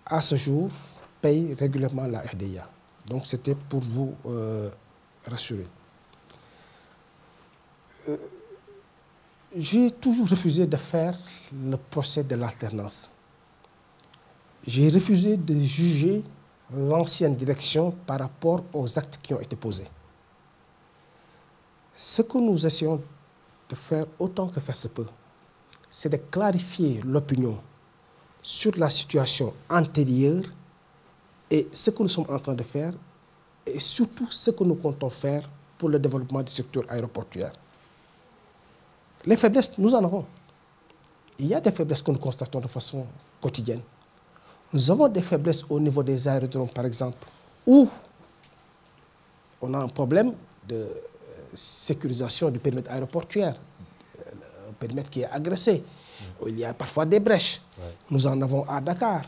à ce jour, payent régulièrement la RDIA. Donc, c'était pour vous rassurer. J'ai toujours refusé de faire le procès de l'alternance. J'ai refusé de juger l'ancienne direction par rapport aux actes qui ont été posés. Ce que nous essayons de faire autant que faire se peut, c'est de clarifier l'opinion sur la situation antérieure et ce que nous sommes en train de faire et surtout ce que nous comptons faire pour le développement du secteur aéroportuaire. Les faiblesses, nous en avons. Il y a des faiblesses que nous constatons de façon quotidienne. Nous avons des faiblesses au niveau des aérodromes, par exemple, où on a un problème de sécurisation du périmètre aéroportuaire, un périmètre qui est agressé, où il y a parfois des brèches. Ouais. Nous en avons à Dakar.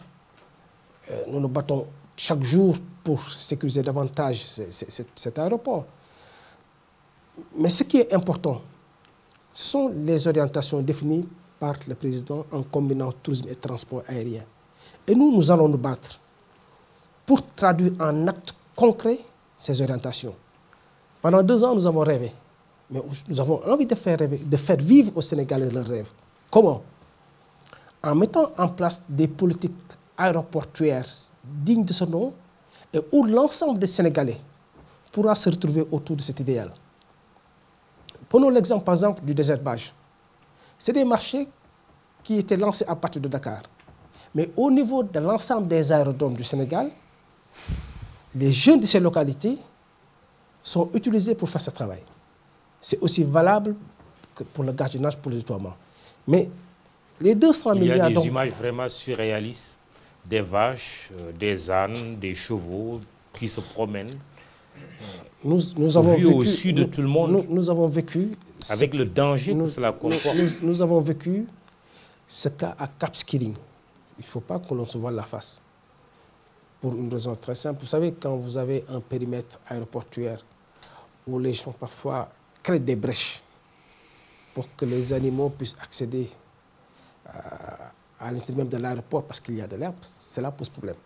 Nous nous battons chaque jour pour sécuriser davantage cet aéroport. Mais ce qui est important, ce sont les orientations définies par le président en combinant tourisme et transport aérien. Et nous allons nous battre pour traduire en actes concrets ces orientations. Pendant 2 ans, nous avons rêvé. Mais nous avons envie de faire vivre aux Sénégalais leurs rêves. Comment? En mettant en place des politiques aéroportuaires dignes de ce nom et où l'ensemble des Sénégalais pourra se retrouver autour de cet idéal. Prenons l'exemple, par exemple, du désherbage. C'est des marchés qui étaient lancés à partir de Dakar. Mais au niveau de l'ensemble des aérodromes du Sénégal, les jeunes de ces localités sont utilisés pour faire ce travail. C'est aussi valable que pour le gardiennage, pour le nettoiement. Mais les 200 milliards... Il y a des images vraiment surréalistes, des vaches, des ânes, des chevaux qui se promènent. Nous avons vécu, au sud de tout le monde. Nous avons vécu... Avec le danger que cela comporte. Nous avons vécu ce cas à Cap Skirring. Il ne faut pas que l'on se voile la face. Pour une raison très simple. Vous savez, quand vous avez un périmètre aéroportuaire où les gens parfois créent des brèches pour que les animaux puissent accéder à l'intérieur même de l'aéroport parce qu'il y a de l'herbe, cela pose problème.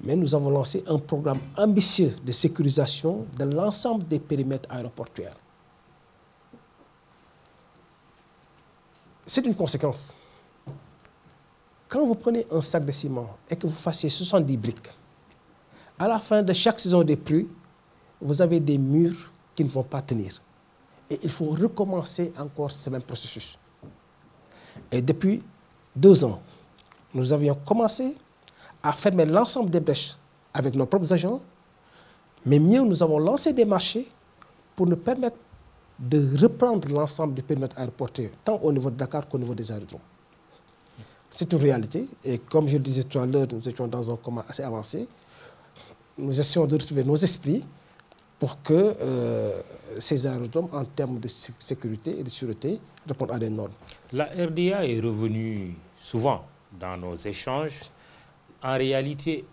Mais nous avons lancé un programme ambitieux de sécurisation de l'ensemble des périmètres aéroportuaires. C'est une conséquence. Quand vous prenez un sac de ciment et que vous fassiez 70 briques, à la fin de chaque saison des pluies, vous avez des murs qui ne vont pas tenir. Et il faut recommencer encore ce même processus. Et depuis 2 ans, nous avions commencé à fermer l'ensemble des brèches avec nos propres agents, mais mieux, nous avons lancé des marchés pour nous permettre de reprendre l'ensemble du périmètre aéroportuaire, tant au niveau de Dakar qu'au niveau des aérodromes. C'est une réalité. Et comme je le disais tout à l'heure, nous étions dans un coma assez avancé. Nous essayons de retrouver nos esprits pour que ces aérodromes, en termes de sécurité et de sûreté, répondent à des normes. La RDA est revenue souvent dans nos échanges. En réalité,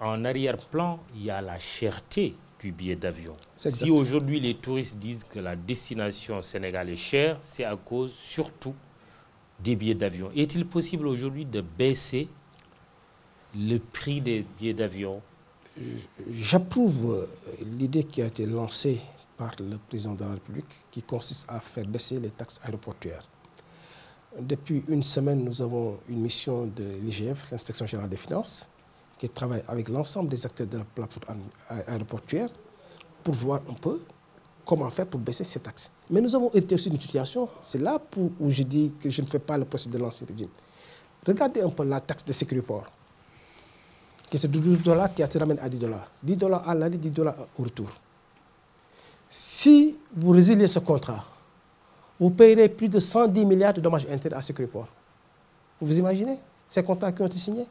en arrière-plan, il y a la cherté du billet d'avion. Si aujourd'hui les touristes disent que la destination Sénégal est chère, c'est à cause surtout des billets d'avion. Est-il possible aujourd'hui de baisser le prix des billets d'avion? J'approuve l'idée qui a été lancée par le président de la République qui consiste à faire baisser les taxes aéroportuaires. Depuis une semaine, nous avons une mission de l'IGF, l'Inspection générale des finances, qui travaille avec l'ensemble des acteurs de la plateforme aéroportuaire pour voir un peu comment faire pour baisser ces taxes. Mais nous avons hérité aussi d'une situation, c'est là où je dis que je ne fais pas le procès de l'ancien régime. Regardez un peu la taxe de sécurité port, qui est de 12 $ qui a été ramené à 10 $. 10 $ à l'aller, 10 $ au retour. Si vous résiliez ce contrat, vous payerez plus de 110 milliards de dommages intérêts à sécurité port. Vous imaginez ces contrats qui ont été signés?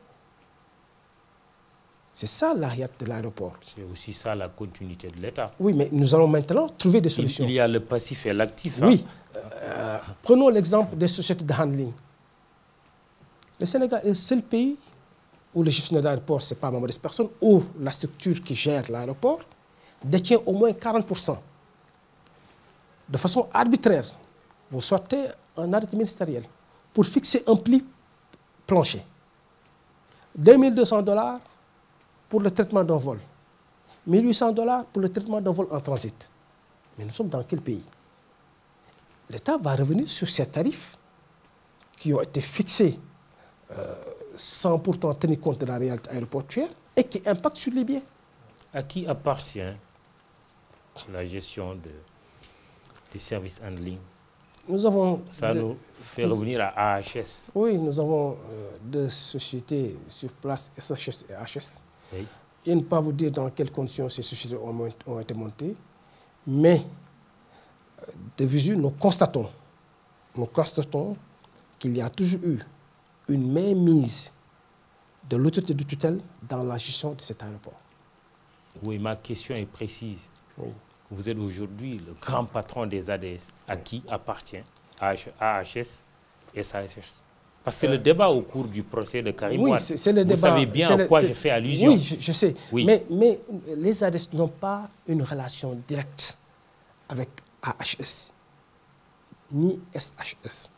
C'est ça l'arrière de l'aéroport. C'est aussi ça la continuité de l'État. Oui, mais nous allons maintenant trouver des solutions. Il y a le passif et l'actif. Oui. Prenons l'exemple des sociétés de handling. Le Sénégal est le seul pays où le gestionnaire d'aéroport, ce n'est pas ma mauvaise personne, où la structure qui gère l'aéroport détient au moins 40%. De façon arbitraire, vous sortez un arrêté ministériel pour fixer un prix plancher. 2200 $ pour le traitement d'un vol. 1800 $ pour le traitement d'un vol en transit. Mais nous sommes dans quel pays? L'État va revenir sur ces tarifs qui ont été fixés sans pourtant tenir compte de la réalité aéroportuaire et qui impactent sur les billets. À qui appartient la gestion des services handling? Nous avons ça nous fait revenir à AHS. Oui, nous avons deux sociétés sur place, SHS et AHS. Oui. Je ne peux pas vous dire dans quelles conditions ces sociétés ont été montées, mais de visu, nous constatons qu'il y a toujours eu une mainmise de l'autorité de tutelle dans la gestion de cet aéroport. Oui, ma question est précise. Oui. Vous êtes aujourd'hui le grand patron des ADS. À qui appartient AHS et SAHS? Parce que c'est le débat au cours du procès de Karim Wade. Oui, c'est le débat. Vous savez bien à quoi je fais allusion. Oui, je sais. Oui. Mais les ADS n'ont pas une relation directe avec AHS, ni SHS.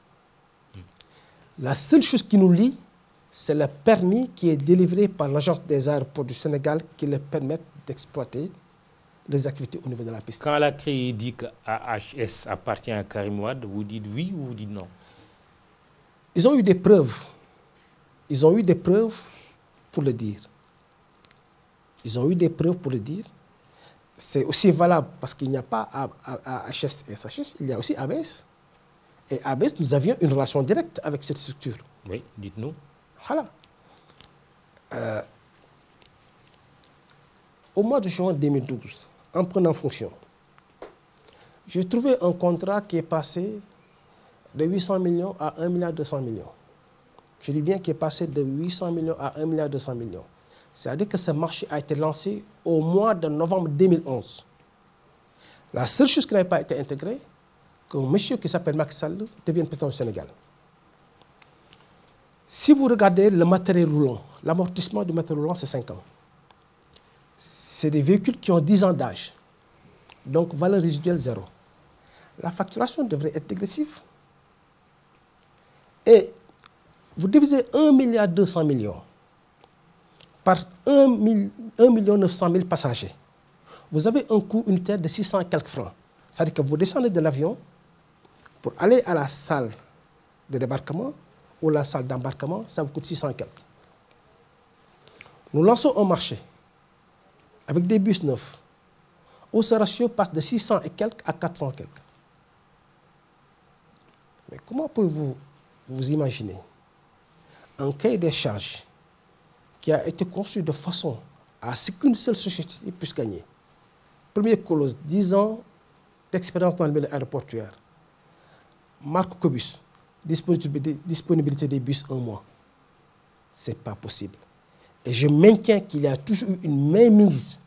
La seule chose qui nous lie, c'est le permis qui est délivré par l'Agence des aéroports du Sénégal qui leur permet d'exploiter les activités au niveau de la piste. Quand la CREI dit que AHS appartient à Karim Wade, vous dites oui ou vous dites non? Ils ont eu des preuves. Ils ont eu des preuves pour le dire. Ils ont eu des preuves pour le dire. C'est aussi valable parce qu'il n'y a pas AHS et SHS, il y a aussi ABS. Et ABS, nous avions une relation directe avec cette structure. Oui, dites-nous. Voilà. Au mois de juin 2012, en prenant fonction, j'ai trouvé un contrat qui est passé de 800 millions à 1,2 milliard. Je dis bien qu'il est passé de 800 millions à 1,2 milliard. C'est-à-dire que ce marché a été lancé au mois de novembre 2011. La seule chose qui n'avait pas été intégrée, qu'un monsieur qui s'appelle Macky Sall devienne président du Sénégal. Si vous regardez le matériel roulant, l'amortissement du matériel roulant, c'est 5 ans. C'est des véhicules qui ont 10 ans d'âge. Donc, valeur résiduelle 0. La facturation devrait être dégressive. Et vous divisez 1,2 milliard par 1,9 million passagers. Vous avez un coût unitaire de 600 et quelques francs. C'est-à-dire que vous descendez de l'avion pour aller à la salle de débarquement ou la salle d'embarquement, ça vous coûte 600 et quelques. Nous lançons un marché avec des bus neufs où ce ratio passe de 600 et quelques à 400 et quelques. Mais comment pouvez-vous vous imaginer un cahier des charges qui a été conçu de façon à ce qu'une seule société puisse gagner? Première clause, 10 ans d'expérience dans le milieu aéroportuaire. Marque Cobus, disponibilité des bus 1 mois. Ce n'est pas possible. Et je maintiens qu'il y a toujours eu une mainmise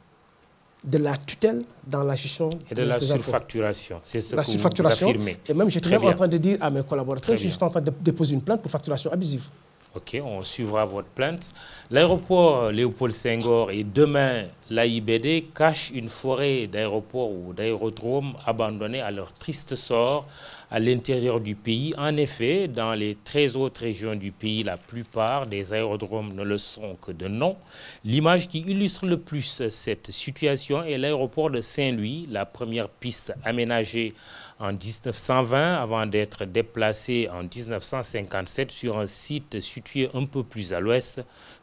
de la tutelle dans la gestion et de la surfacturation. C'est ce la que surfacturation, vous affirmez. Et même, j'étais même en train de dire à mes collaborateurs que je suis en train de déposer une plainte pour facturation abusive. Ok, on suivra votre plainte. L'aéroport Léopold Senghor et demain l'AIBD cachent une forêt d'aéroports ou d'aérodromes abandonnés à leur triste sort à l'intérieur du pays. En effet, dans les 13 autres régions du pays, la plupart des aérodromes ne le sont que de nom. L'image qui illustre le plus cette situation est l'aéroport de Saint-Louis, la première piste aménagée en 1920 avant d'être déplacée en 1957 sur un site situé un peu plus à l'ouest.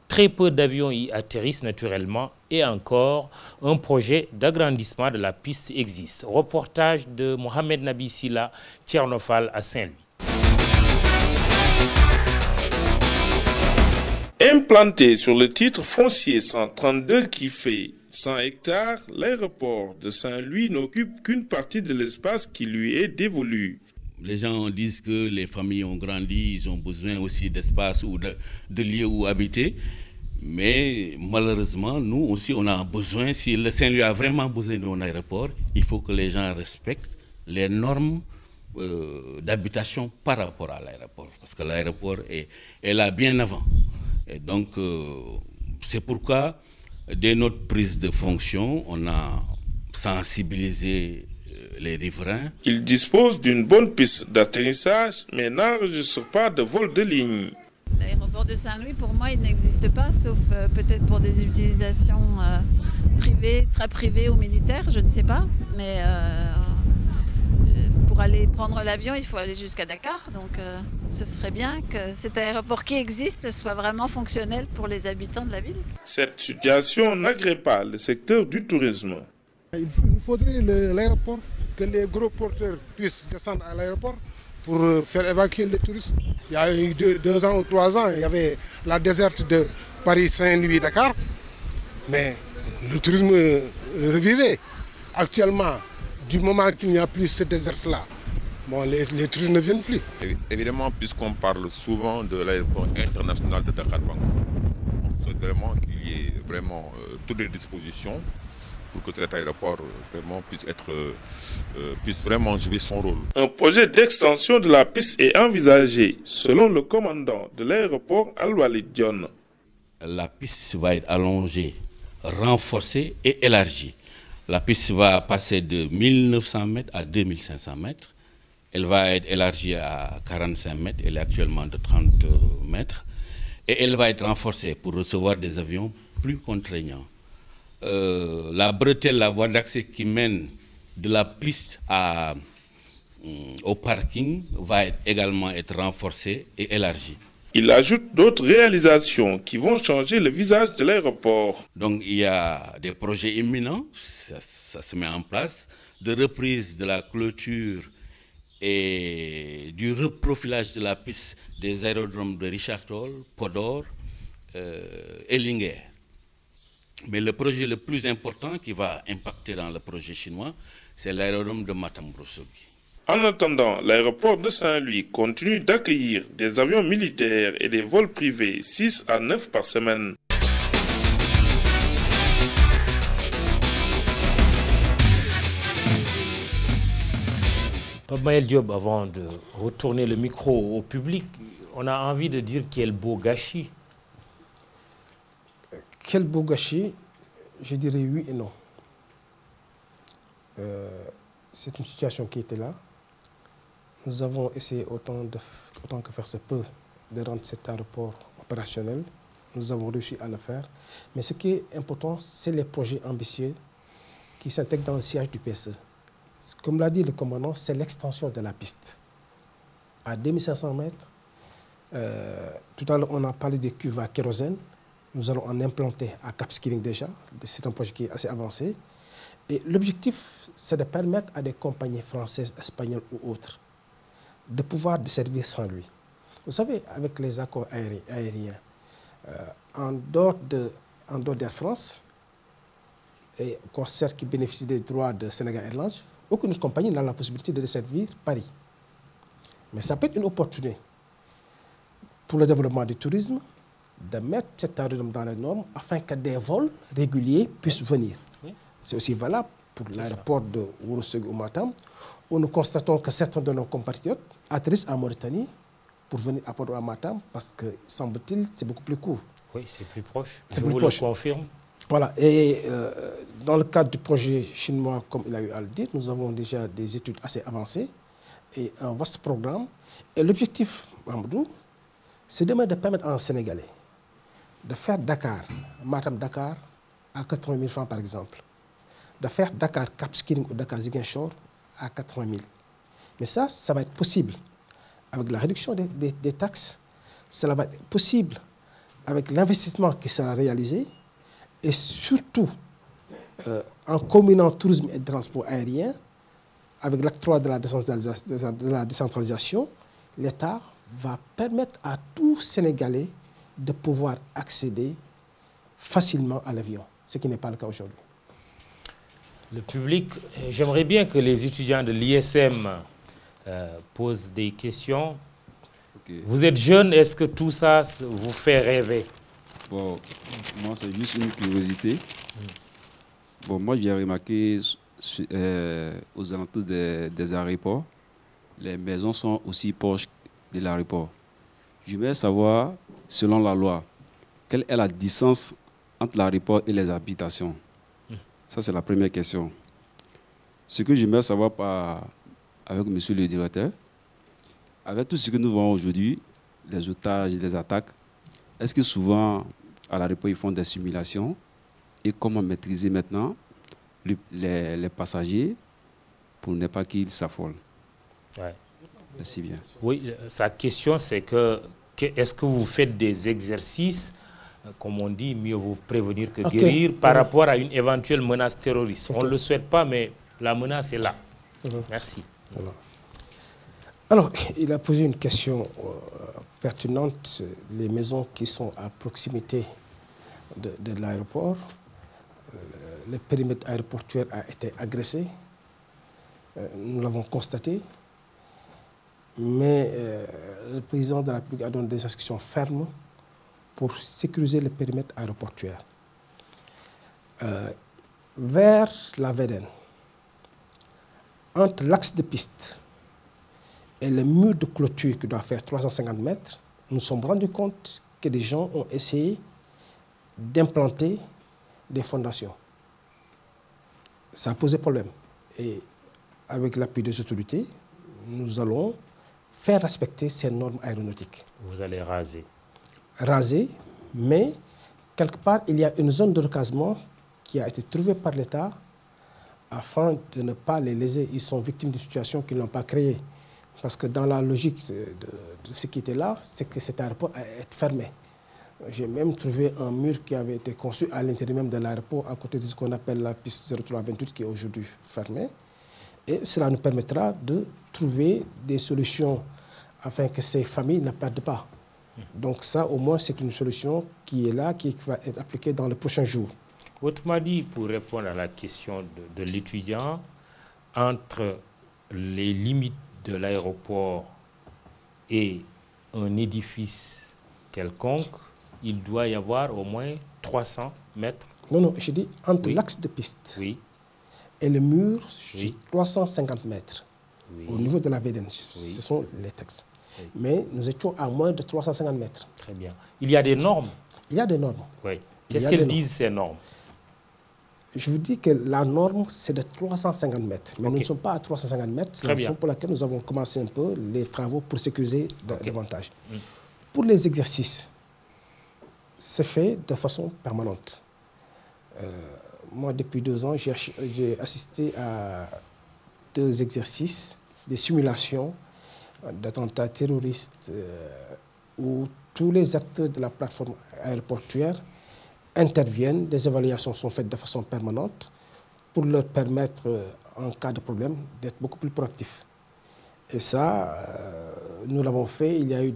Très peu d'avions y atterrissent naturellement et encore, un projet d'agrandissement de la piste existe. Reportage de Mohamed Nabi Silla, Tchernofal à Saint-Louis. Implanté sur le titre foncier 132 qui fait 100 hectares, l'aéroport de Saint-Louis n'occupe qu'une partie de l'espace qui lui est dévolu. Les gens disent que les familles ont grandi, ils ont besoin aussi d'espace ou de lieux où habiter. Mais malheureusement, nous aussi, on a besoin, si le Saint-Louis a vraiment besoin d'un aéroport, il faut que les gens respectent les normes d'habitation par rapport à l'aéroport. Parce que l'aéroport est là bien avant. Et donc, c'est pourquoi, dès notre prise de fonction, on a sensibilisé les riverains. Il dispose d'une bonne piste d'atterrissage, mais n'enregistre pas de vol de ligne. L'aéroport de Saint-Louis, pour moi, il n'existe pas, sauf peut-être pour des utilisations privées, très privées ou militaires, je ne sais pas. Mais pour aller prendre l'avion, il faut aller jusqu'à Dakar. Donc ce serait bien que cet aéroport qui existe soit vraiment fonctionnel pour les habitants de la ville. Cette situation n'agrée pas le secteur du tourisme. Il faudrait l'aéroport, que les gros porteurs puissent descendre à l'aéroport pour faire évacuer les touristes. Il y a eu 2 ans ou 3 ans, il y avait la déserte de Paris-Saint-Louis-Dakar, mais le tourisme revivait. Actuellement, du moment qu'il n'y a plus cette déserte-là, bon, les touristes ne viennent plus. Évidemment, puisqu'on parle souvent de l'aéroport international de Dakar-Bango, on souhaite vraiment qu'il y ait vraiment toutes les dispositions pour que cet aéroport vraiment puisse vraiment jouer son rôle. Un projet d'extension de la piste est envisagé, selon le commandant de l'aéroport Al-Walid Dione. La piste va être allongée, renforcée et élargie. La piste va passer de 1900 mètres à 2500 mètres. Elle va être élargie à 45 mètres, elle est actuellement de 30 mètres. Et elle va être renforcée pour recevoir des avions plus contraignants. La bretelle, la voie d'accès qui mène de la piste au parking va également être renforcée et élargie. Il ajoute d'autres réalisations qui vont changer le visage de l'aéroport. Donc il y a des projets imminents, ça se met en place, de reprise de la clôture et du reprofilage de la piste des aérodromes de Richard Toll, Podor et Linguère. Mais le projet le plus important qui va impacter dans le projet chinois, c'est l'aérodrome de Matam-Brossogui. En attendant, l'aéroport de Saint-Louis continue d'accueillir des avions militaires et des vols privés 6 à 9 par semaine. Pape Mayel Diop, avant de retourner le micro au public, on a envie de dire quel beau gâchis. Quel beau gâchis, je dirais oui et non. C'est une situation qui était là. Nous avons essayé autant que faire se peut de rendre cet aéroport opérationnel. Nous avons réussi à le faire. Mais ce qui est important, c'est les projets ambitieux qui s'intègrent dans le sillage du PSE. Comme l'a dit le commandant, c'est l'extension de la piste. À 2500 mètres, tout à l'heure on a parlé des cuves à kérosène. Nous allons en implanter à Cap Skirring déjà. C'est un projet qui est assez avancé. Et l'objectif, c'est de permettre à des compagnies françaises, espagnoles ou autres de pouvoir desservir Saint-Louis. Vous savez, avec les accords aériens, en dehors d'Air France, et concert qui bénéficie des droits de Sénégal Airlines, aucune autre compagnie n'a la possibilité de desservir Paris. Mais ça peut être une opportunité pour le développement du tourisme de mettre cet aérodrome dans les normes afin que des vols réguliers puissent venir. Oui. C'est aussi valable pour l'aéroport de Ourossogui ou Matam, où nous constatons que certains de nos compatriotes atterrissent en Mauritanie pour venir à Port à Matam parce que, semble-t-il, c'est beaucoup plus court. Oui, c'est plus proche. C'est Je plus vous proche. le confirme. Voilà. Et dans le cadre du projet chinois, comme il a eu à le dire, nous avons déjà des études assez avancées et un vaste programme. Et l'objectif, Mamadou, c'est demain de permettre à un Sénégalais de faire Dakar, Matam-Dakar, à 80 000 francs par exemple. De faire Dakar-Cap Skirring ou Dakar-Ziguinchor à 80 000. Mais ça va être possible avec la réduction des taxes. Cela va être possible avec l'investissement qui sera réalisé et surtout en combinant tourisme et transport aérien avec l'acte 3 de la décentralisation, l'État va permettre à tout Sénégalais de pouvoir accéder facilement à l'avion, ce qui n'est pas le cas aujourd'hui. Le public, j'aimerais bien que les étudiants de l'ISM posent des questions. Okay. Vous êtes jeune, est-ce que tout ça vous fait rêver? Bon, moi c'est juste une curiosité. Bon, moi j'ai remarqué aux alentours des aéroports, les maisons sont aussi proches de l'aéroport. Je voudrais savoir, selon la loi, quelle est la distance entre l'aéroport et les habitations? Ça, c'est la première question. Ce que j'aimerais savoir avec monsieur le directeur, avec tout ce que nous voyons aujourd'hui, les otages, les attaques, est-ce que souvent, à l'aéroport, ils font des simulations? Et comment maîtriser maintenant les passagers pour ne pas qu'ils s'affolent? Ouais. Merci bien. Oui, sa question, c'est est-ce que vous faites des exercices, comme on dit, mieux vaut prévenir que guérir, par rapport à une éventuelle menace terroriste? On ne le souhaite pas, mais la menace est là. Merci. Alors, il a posé une question pertinente. Les maisons qui sont à proximité de l'aéroport, le périmètre aéroportuaire a été agressé. Nous l'avons constaté. Mais le président de la République a donné des instructions fermes pour sécuriser le périmètre aéroportuaire. Vers la VDN, entre l'axe de piste et le mur de clôture qui doit faire 350 mètres, nous nous sommes rendus compte que des gens ont essayé d'implanter des fondations. Ça a posé problème. Et avec l'appui des autorités, nous allons faire respecter ces normes aéronautiques. Vous allez raser. Raser, mais quelque part, il y a une zone de recasement qui a été trouvée par l'État afin de ne pas les léser. Ils sont victimes d'une situation qu'ils n'ont pas créée. Parce que dans la logique de ce qui était là, c'est que cet aéroport a été fermé. J'ai même trouvé un mur qui avait été conçu à l'intérieur même de l'aéroport, à côté de ce qu'on appelle la piste 0328 qui est aujourd'hui fermée. Et cela nous permettra de trouver des solutions afin que ces familles ne perdent pas. Donc ça, au moins, c'est une solution qui est là, qui va être appliquée dans les prochains jours. Autrement dit, pour répondre à la question de l'étudiant, entre les limites de l'aéroport et un édifice quelconque, il doit y avoir au moins 300 mètres. Non, je dis entre l'axe de piste et le mur, 350 mètres. Au niveau de la VDN, ce sont les textes. Mais nous étions à moins de 350 mètres. Très bien. Il y a des normes? Il y a des normes. Oui. Qu'est-ce qu'elles disent, ces normes? Je vous dis que la norme, c'est de 350 mètres. Mais nous ne sommes pas à 350 mètres. C'est la raison pour laquelle nous avons commencé un peu les travaux pour sécuriser davantage. Pour les exercices, c'est fait de façon permanente. Moi, depuis 2 ans, j'ai assisté à 2 exercices, des simulations d'attentats terroristes où tous les acteurs de la plateforme aéroportuaire interviennent, des évaluations sont faites de façon permanente pour leur permettre, en cas de problème, d'être beaucoup plus proactifs. Et ça, nous l'avons fait, il y a eu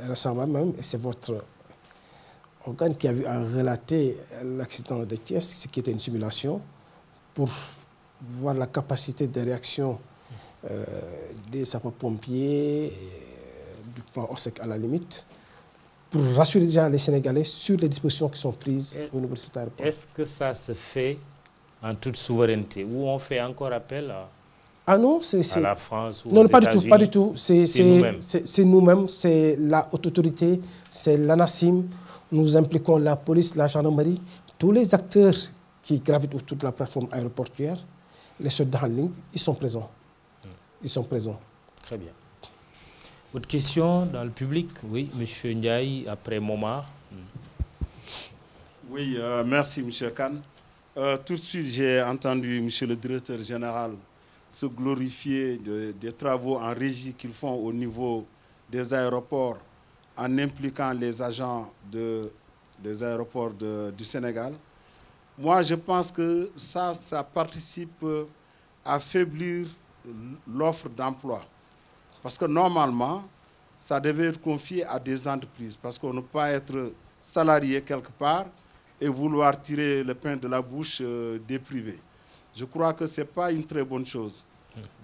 récemment même, et c'est votre organe qui a relaté l'accident de Thiès, ce qui était une simulation, pour voir la capacité de réaction des sapeurs-pompiers, du plan ORSEC à la limite, pour rassurer déjà les Sénégalais sur les dispositions qui sont prises au niveau de cet aéroport. Est-ce que ça se fait en toute souveraineté ou on fait encore appel à la France ou non, aux pas du tout, pas du États-Unis? tout. C'est nous-mêmes, c'est la haute autorité, c'est l'ANACIM. Nous impliquons la police, la gendarmerie, tous les acteurs qui gravitent autour de la plateforme aéroportuaire, les soldats en ligne, ils sont présents. Ils sont présents. Très bien. Autre question dans le public? Oui, M. Ndiaye, après Momar. Oui, merci M. Khan. Tout de suite, j'ai entendu M. le directeur général se glorifier des travaux en régie qu'ils font au niveau des aéroports en impliquant les agents des aéroports du Sénégal. Moi, je pense que ça participe à affaiblir l'offre d'emploi. Parce que normalement, ça devait être confié à des entreprises. Parce qu'on ne peut pas être salarié quelque part et vouloir tirer le pain de la bouche des privés. Je crois que ce n'est pas une très bonne chose.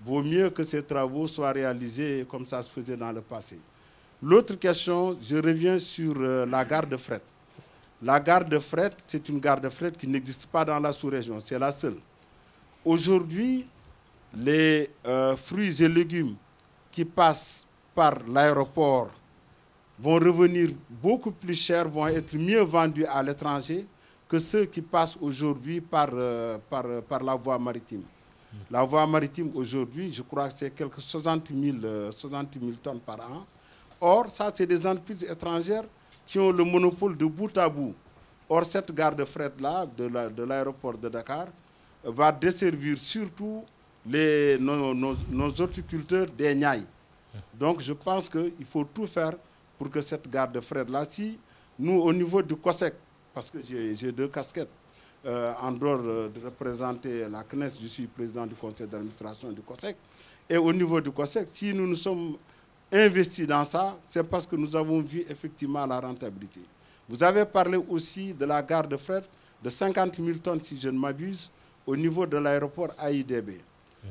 Vaut mieux que ces travaux soient réalisés comme ça se faisait dans le passé. L'autre question, je reviens sur la gare de fret. La gare de fret, c'est une gare de fret qui n'existe pas dans la sous-région, c'est la seule. Aujourd'hui, les fruits et légumes qui passent par l'aéroport vont revenir beaucoup plus chers, vont être mieux vendus à l'étranger que ceux qui passent aujourd'hui par la voie maritime. La voie maritime aujourd'hui, je crois que c'est quelques 60 000 tonnes par an. Or, ça, c'est des entreprises étrangères qui ont le monopole de bout à bout. Or, cette gare de fret-là, de l'aéroport de Dakar, va desservir surtout nos horticulteurs des Niayes. Donc, je pense qu'il faut tout faire pour que cette gare de fret-là, si nous, au niveau du COSEC, parce que j'ai deux casquettes, en dehors de représenter la CNES, je suis président du conseil d'administration du COSEC, et au niveau du COSEC, si nous nous sommes investis dans ça, c'est parce que nous avons vu effectivement la rentabilité. Vous avez parlé aussi de la gare de fret de 50 000 tonnes, si je ne m'abuse, au niveau de l'aéroport AIBD.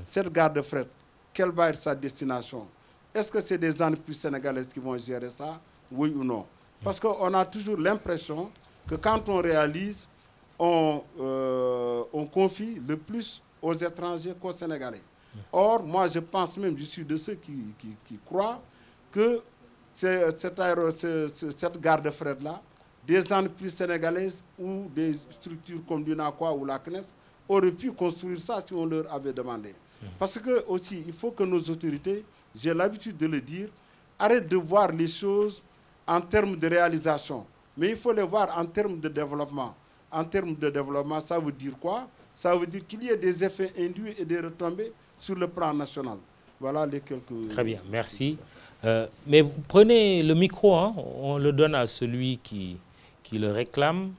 Cette gare de fret, quelle va être sa destination? Est-ce que c'est des entreprises sénégalaises qui vont gérer ça, oui ou non? Parce qu'on a toujours l'impression que quand on réalise, on confie le plus aux étrangers qu'aux Sénégalais. Or, moi, je pense même, je suis de ceux qui croient que cette gare de fret-là, des entreprises sénégalaises ou des structures comme l'UNACOA ou la CNES auraient pu construire ça si on leur avait demandé. Parce que aussi, il faut que nos autorités, j'ai l'habitude de le dire, arrêtent de voir les choses en termes de réalisation. Mais il faut les voir en termes de développement. En termes de développement, ça veut dire quoi? Ça veut dire qu'il y ait des effets induits et des retombées sur le plan national. Voilà les quelques... Très bien, merci. Mais vous prenez le micro, hein, on le donne à celui qui le réclame.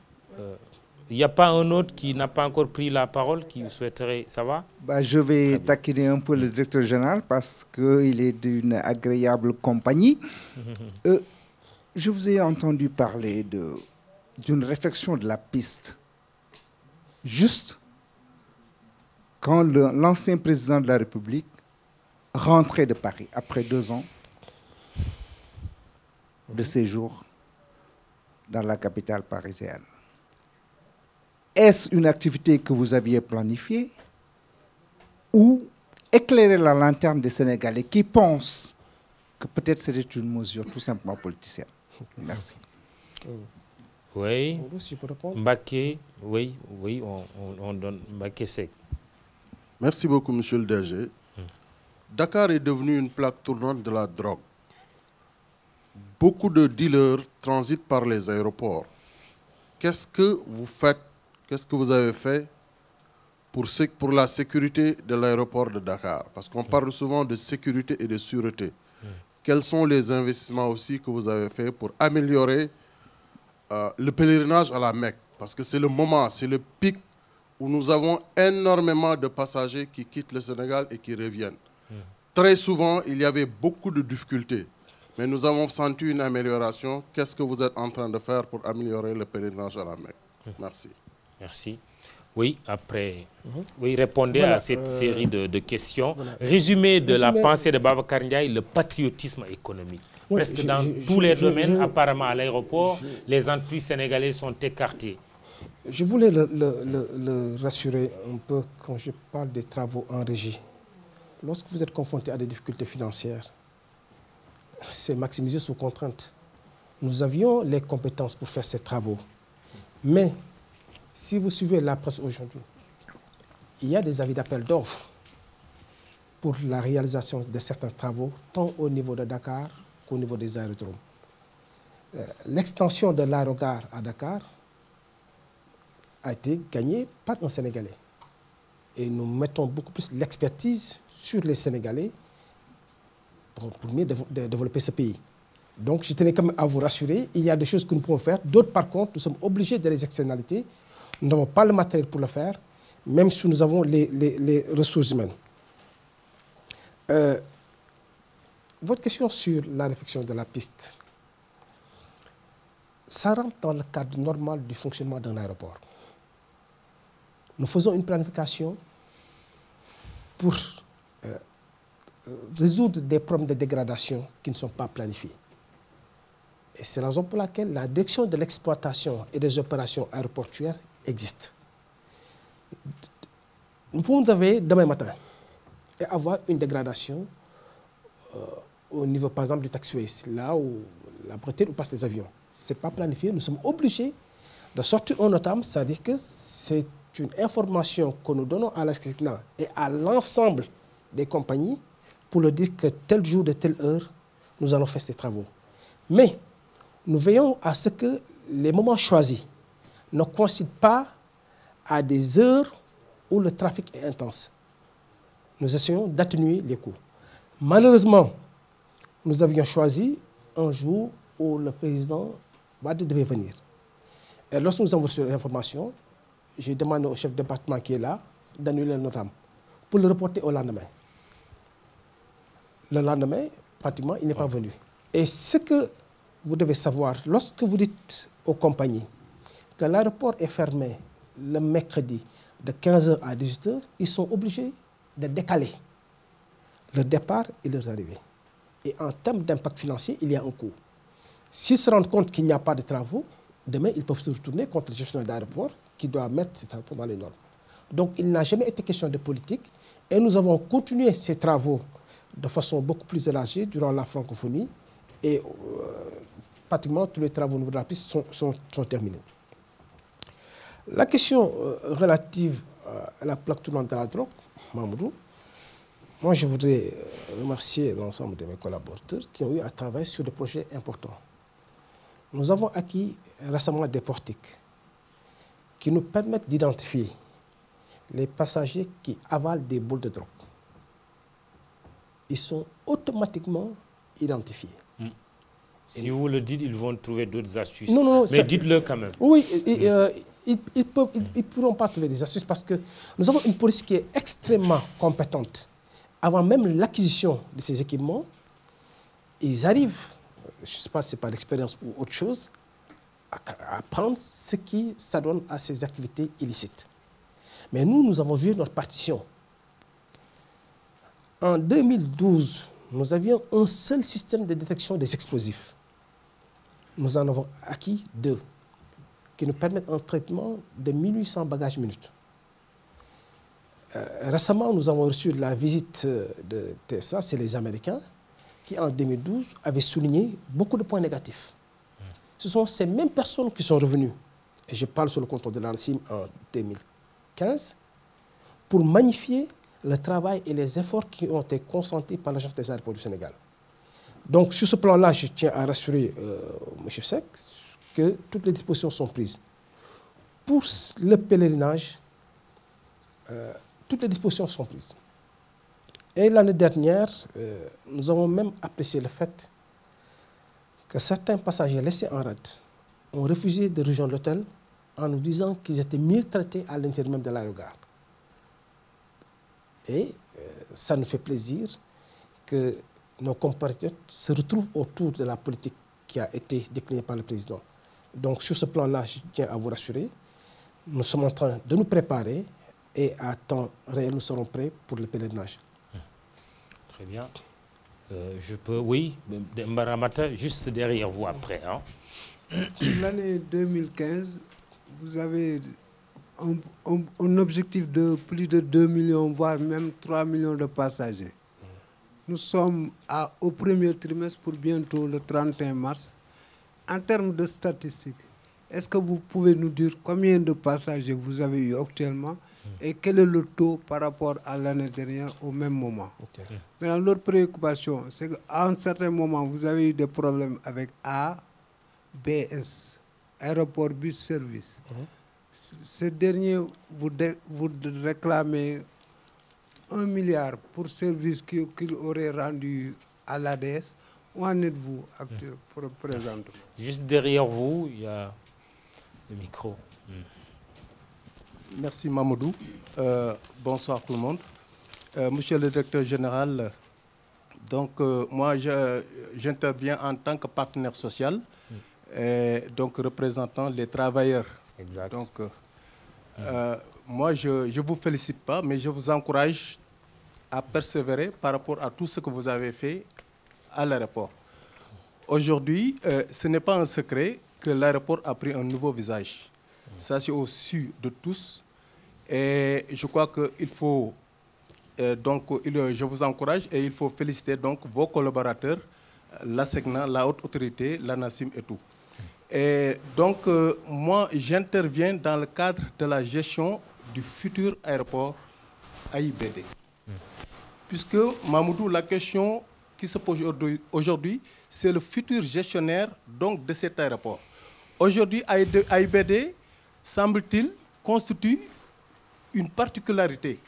Il n'y a pas un autre qui n'a pas encore pris la parole, qui souhaiterait... Ça va? Je vais taquiner un peu le directeur général parce qu'il est d'une agréable compagnie. Je vous ai entendu parler d'une réflexion de la piste. Juste quand l'ancien président de la République rentrait de Paris après 2 ans de séjour dans la capitale parisienne. Est-ce une activité que vous aviez planifiée ou éclairer la lanterne des Sénégalais qui pensent que peut-être c'était une mesure tout simplement politicienne? Merci. Oui. Si je peux répondre. Mbacké, oui, on donne Mbacké Seck. Merci beaucoup, monsieur le DG. Dakar est devenu une plaque tournante de la drogue. Beaucoup de dealers transitent par les aéroports. Qu'est-ce que vous faites, qu'est-ce que vous avez fait pour la sécurité de l'aéroport de Dakar? Parce qu'on parle souvent de sécurité et de sûreté. Quels sont les investissements aussi que vous avez fait pour améliorer le pèlerinage à la Mecque? Parce que c'est le moment, c'est le pic où nous avons énormément de passagers qui quittent le Sénégal et qui reviennent. Très souvent, il y avait beaucoup de difficultés, mais nous avons senti une amélioration. Qu'est-ce que vous êtes en train de faire pour améliorer le pèlerinage à la Mecque? Merci. Merci. Oui, après, oui, répondez à cette série de questions. Résumé de la pensée de Babacar Ndiaye, le patriotisme économique. Oui, Presque dans tous les domaines, apparemment à l'aéroport, les entreprises sénégalaises sont écartées. Je voulais le rassurer un peu quand je parle des travaux en régie. Lorsque vous êtes confronté à des difficultés financières, c'est maximisé sous contrainte. Nous avions les compétences pour faire ces travaux. Mais si vous suivez la presse aujourd'hui, il y a des avis d'appel d'offres pour la réalisation de certains travaux, tant au niveau de Dakar qu'au niveau des aérodromes. L'extension de l'aérogare à Dakar a été gagnée par un Sénégalais. Et nous mettons beaucoup plus l'expertise sur les Sénégalais pour mieux développer ce pays. Donc je tenais quand même à vous rassurer, il y a des choses que nous pouvons faire. D'autres, par contre, nous sommes obligés de les externalités. Nous n'avons pas le matériel pour le faire, même si nous avons les ressources humaines. Votre question sur la réflexion de la piste, ça rentre dans le cadre normal du fonctionnement d'un aéroport. Nous faisons une planification pour résoudre des problèmes de dégradation qui ne sont pas planifiés. Et c'est la raison pour laquelle la direction de l'exploitation et des opérations aéroportuaires existe. Nous pouvons arriver demain matin et avoir une dégradation au niveau, par exemple, du taxiway, là où la bretelle où passent les avions. Ce n'est pas planifié. Nous sommes obligés de sortir un notam, c'est-à-dire que c'est une information que nous donnons à l'ASCRICNA et à l'ensemble des compagnies pour leur dire que tel jour de telle heure, nous allons faire ces travaux. Mais nous veillons à ce que les moments choisis ne coïncident pas à des heures où le trafic est intense. Nous essayons d'atténuer les coûts. Malheureusement, nous avions choisi un jour où le président Wade devait venir. Et lorsque nous avons reçu l'information, j'ai demandé au chef de département qui est là d'annuler le notam pour le reporter au lendemain. Le lendemain, pratiquement, il n'est pas venu. Et ce que vous devez savoir, lorsque vous dites aux compagnies que l'aéroport est fermé le mercredi de 15h à 18h, ils sont obligés de décaler leur départ et leur arrivée. Et en termes d'impact financier, il y a un coût. S'ils se rendent compte qu'il n'y a pas de travaux, demain, ils peuvent se retourner contre le gestionnaire d'aéroport qui doit mettre ces travaux dans les normes. Donc, il n'a jamais été question de politique et nous avons continué ces travaux de façon beaucoup plus élargie durant la francophonie et pratiquement tous les travaux au niveau de la piste sont terminés. La question relative à la plaque tournante de la drogue, Mamoudou, moi je voudrais remercier l'ensemble de mes collaborateurs qui ont eu à travailler sur des projets importants. Nous avons acquis récemment des portiques qui nous permettent d'identifier les passagers qui avalent des boules de drogue. Ils sont automatiquement identifiés. Si vous le dites, ils vont trouver d'autres astuces. Non, mais dites-le quand même. Oui, ils ne pourront pas trouver des astuces parce que nous avons une police qui est extrêmement compétente. Avant même l'acquisition de ces équipements, ils arrivent, je ne sais pas si c'est par l'expérience ou autre chose, à prendre ce qui s'adonne à ces activités illicites. Mais nous avons vu notre partition. En 2012, nous avions un seul système de détection des explosifs. Nous en avons acquis 2, qui nous permettent un traitement de 1800 bagages minutes. Récemment, nous avons reçu la visite de TSA, c'est les Américains, qui en 2012 avaient souligné beaucoup de points négatifs. Ce sont ces mêmes personnes qui sont revenues, et je parle sur le contrôle de l'ANSIM en 2015, pour magnifier le travail et les efforts qui ont été consentis par l'Agence des aéroports du Sénégal. Donc, sur ce plan-là, je tiens à rassurer M. Seck que toutes les dispositions sont prises. Pour le pèlerinage, toutes les dispositions sont prises. Et l'année dernière, nous avons même apprécié le fait que certains passagers laissés en rade ont refusé de rejoindre l'hôtel en nous disant qu'ils étaient mieux traités à l'intérieur même de l'aérogare. Et ça nous fait plaisir que nos compatriotes se retrouvent autour de la politique qui a été déclinée par le président. Donc sur ce plan-là, je tiens à vous rassurer nous sommes en train de nous préparer et à temps réel, nous serons prêts pour le pèlerinage. Très bien. Je peux, oui, Mbaramata, juste derrière vous après. Hein. L'année 2015, vous avez un objectif de plus de 2 millions, voire même 3 millions de passagers. Nous sommes au premier trimestre pour bientôt le 31 mars. En termes de statistiques, est-ce que vous pouvez nous dire combien de passagers vous avez eu actuellement et quel est le taux par rapport à l'année dernière au même moment? Maintenant, l'autre préoccupation, c'est qu'à un certain moment, vous avez eu des problèmes avec ABS, Aéroport Bus Service. Ces derniers, vous réclamez 1 milliard pour service qu'il aurait rendu à l'ADS. Où en êtes-vous actuellement, présentement? Juste derrière vous, il y a le micro. Merci Mamadou. Bonsoir tout le monde. Monsieur le directeur général, donc moi j'interviens en tant que partenaire social, et donc représentant les travailleurs. Exact. Donc moi je ne vous félicite pas, mais je vous encourage à persévérer par rapport à tout ce que vous avez fait à l'aéroport. Aujourd'hui, ce n'est pas un secret que l'aéroport a pris un nouveau visage. Ça, c'est au su de tous. Et je crois qu'il faut, je vous encourage et il faut féliciter donc vos collaborateurs, l'ASECNA, la haute autorité, l'ANACIM et tout. Et donc, moi, j'interviens dans le cadre de la gestion du futur aéroport AIBD. Puisque, Mamoudou, la question qui se pose aujourd'hui, c'est le futur gestionnaire donc, de cet aéroport. Aujourd'hui, AIBD, semble-t-il, constitue une particularité.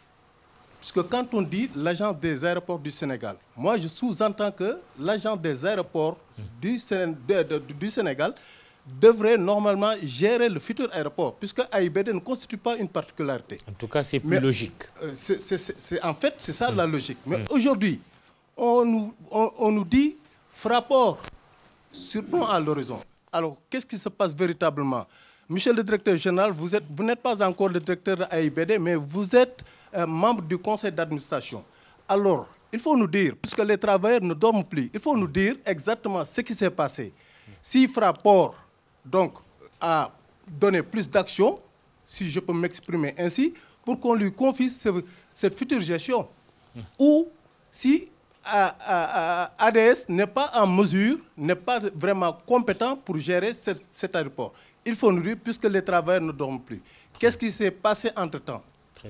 Puisque quand on dit l'agence des aéroports du Sénégal, moi je sous-entends que l'agence des aéroports du Sénégal devrait normalement gérer le futur aéroport, puisque AIBD ne constitue pas une particularité. En tout cas, c'est plus logique. En fait, c'est ça la logique. Mais aujourd'hui, on nous dit Fraport, surtout à l'horizon. Alors, qu'est-ce qui se passe véritablement? Monsieur le directeur général, vous n'êtes pas encore le directeur de AIBD, mais vous êtes membre du conseil d'administration. Alors, il faut nous dire, puisque les travailleurs ne dorment plus, il faut nous dire exactement ce qui s'est passé. Si Fraport donc, a donné plus d'actions, si je peux m'exprimer ainsi, pour qu'on lui confie cette future gestion, ou si ADS n'est pas en mesure, n'est pas vraiment compétent pour gérer cet aéroport. Il faut nous dire, puisque les travailleurs ne dorment plus. Qu'est-ce qui s'est passé entre-temps,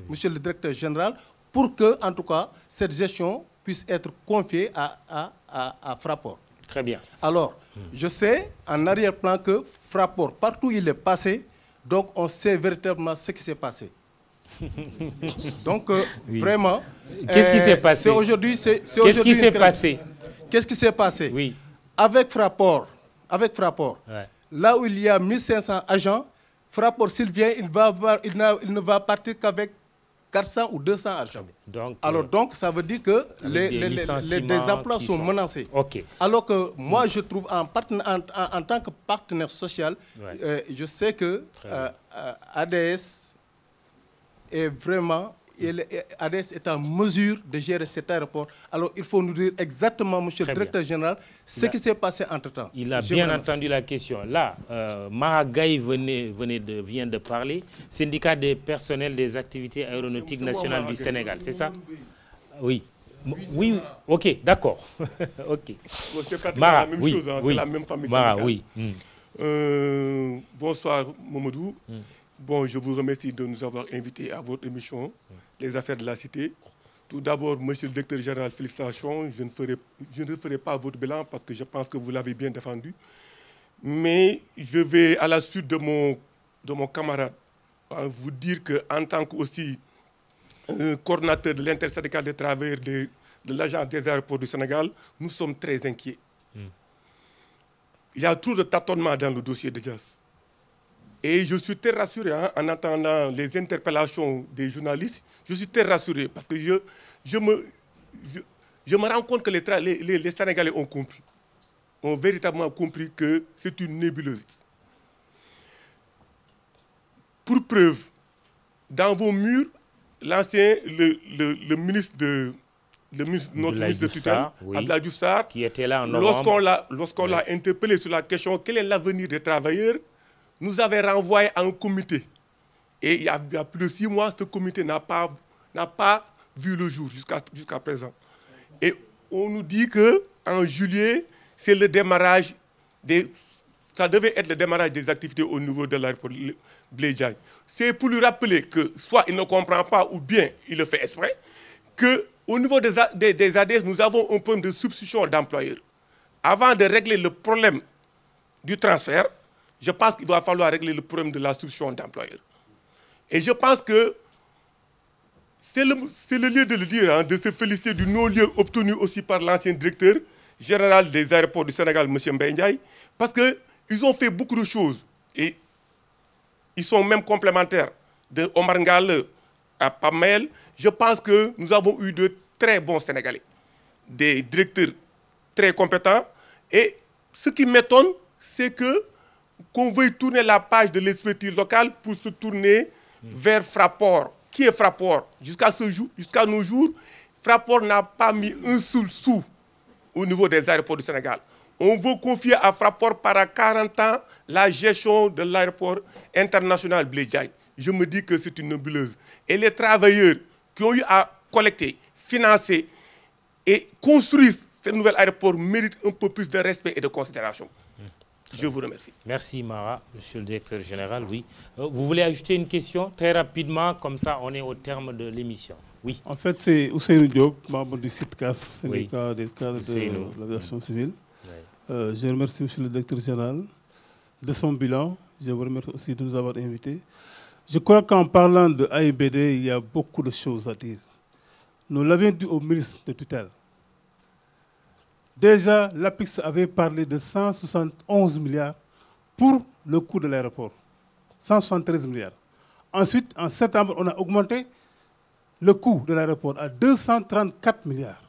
monsieur le directeur général, pour que, en tout cas, cette gestion puisse être confiée à Fraport? Très bien. Alors, je sais, en arrière-plan, que Fraport, partout où il est passé, donc on sait véritablement ce qui s'est passé. Donc, oui. Vraiment... Qu'est-ce qui s'est passé? Qu'est-ce qui s'est passé? Qu'est-ce qui s'est passé? Oui. Avec Fraport, ouais. Là où il y a 1500 agents, Fraport, s'il vient, il ne va partir qu'avec 400 ou 200 agents. Donc, ça veut dire que les emplois sont menacés. Okay. Alors que moi, je trouve, en tant que partenaire social, je sais que ADS est vraiment... ADS est en mesure de gérer cet aéroport. Alors, il faut nous dire exactement, monsieur le directeur général, ce qui s'est passé entre-temps. Il a bien entendu la question. Là, Maragaï vient de parler, syndicat des personnels des activités aéronautiques nationales du Sénégal, c'est ça? Oui. Oui, ok, d'accord. Ok. C'est pratiquement la même chose, c'est la même famille syndicale. Oui. Bonsoir, Mamadou. Bon, je vous remercie de nous avoir invités à votre émission, Les Affaires de la Cité. Tout d'abord, monsieur le directeur général, félicitations. Je ne ferai pas votre bilan parce que je pense que vous l'avez bien défendu. Mais je vais, à la suite de mon camarade, vous dire qu'en tant qu'aussi coordinateur de l'intersyndical des travailleurs de l'Agence des aéroports du Sénégal, nous sommes très inquiets. Il y a trop de tâtonnements dans le dossier de JAS. Et je suis très rassuré en entendant les interpellations des journalistes. Je suis très rassuré parce que je me rends compte que les Sénégalais ont véritablement compris que c'est une nébuleuse. Pour preuve, dans vos murs, l'ancien, le ministre de... notre ministre de tutelle, oui, Abdoulaye Diouf Sarr, qui était là en novembre. Lorsqu'on l'a interpellé sur la question quel est l'avenir des travailleurs, nous avait renvoyé à un comité. Et il y a plus de 6 mois, ce comité n'a pas vu le jour jusqu'à présent. Et on nous dit qu'en juillet, c'est le démarrage ça devait être le démarrage des activités au niveau de l'aéroport Blaise Diagne. C'est pour lui rappeler que soit il ne comprend pas ou bien il le fait exprès, qu'au niveau des ADS, nous avons un problème de substitution d'employeurs. Avant de régler le problème du transfert, je pense qu'il va falloir régler le problème de la substitution d'employeurs. Et je pense que c'est le lieu de le dire, hein, de se féliciter du non-lieu obtenu aussi par l'ancien directeur général des aéroports du Sénégal, M. Mbaye Ndiaye, parce qu'ils ont fait beaucoup de choses. Et ils sont même complémentaires de Omar Ngale à Pamel. Je pense que nous avons eu de très bons Sénégalais, des directeurs très compétents. Et ce qui m'étonne, c'est qu'on veuille tourner la page de l'expertise locale pour se tourner vers Fraport. Qui est Fraport? Jusqu'à nos jours, Fraport n'a pas mis un seul sou au niveau des aéroports du Sénégal. On veut confier à Fraport pendant 40 ans la gestion de l'aéroport international Blaise Diagne. Je me dis que c'est une nébuleuse. Et les travailleurs qui ont eu à collecter, financer et construire ce nouvel aéroport méritent un peu plus de respect et de considération. Je vous remercie. Merci Mara, monsieur le directeur général. Oui. Vous voulez ajouter une question très rapidement, comme ça on est au terme de l'émission. Oui. En fait, c'est Ousseynou Diop, membre du CITCAS, syndicat des cadres de l'aviation civile. Oui. Je remercie monsieur le directeur général de son bilan. Je vous remercie aussi de nous avoir invités. Je crois qu'en parlant de AIBD, il y a beaucoup de choses à dire. Nous l'avions dit au ministre de tutelle. Déjà, l'APIX avait parlé de 171 milliards pour le coût de l'aéroport. 173 milliards. Ensuite, en septembre, on a augmenté le coût de l'aéroport à 234 milliards.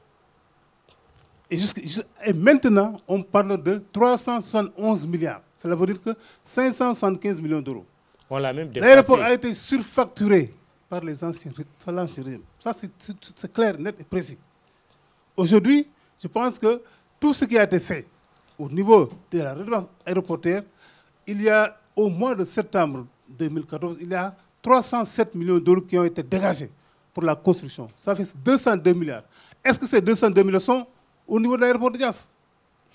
Et maintenant, on parle de 371 milliards. Cela veut dire que 575 millions d'euros. On l'a même dépassé. L'aéroport a été surfacturé par les anciens régimes. Ça, c'est clair, net et précis. Aujourd'hui, je pense que tout ce qui a été fait au niveau de la redevance aéroportuaire, il y a au mois de septembre 2014, il y a 307 millions d'euros qui ont été dégagés pour la construction. Ça fait 202 milliards. Est-ce que ces 202 milliards sont au niveau de l'aéroport de Diass?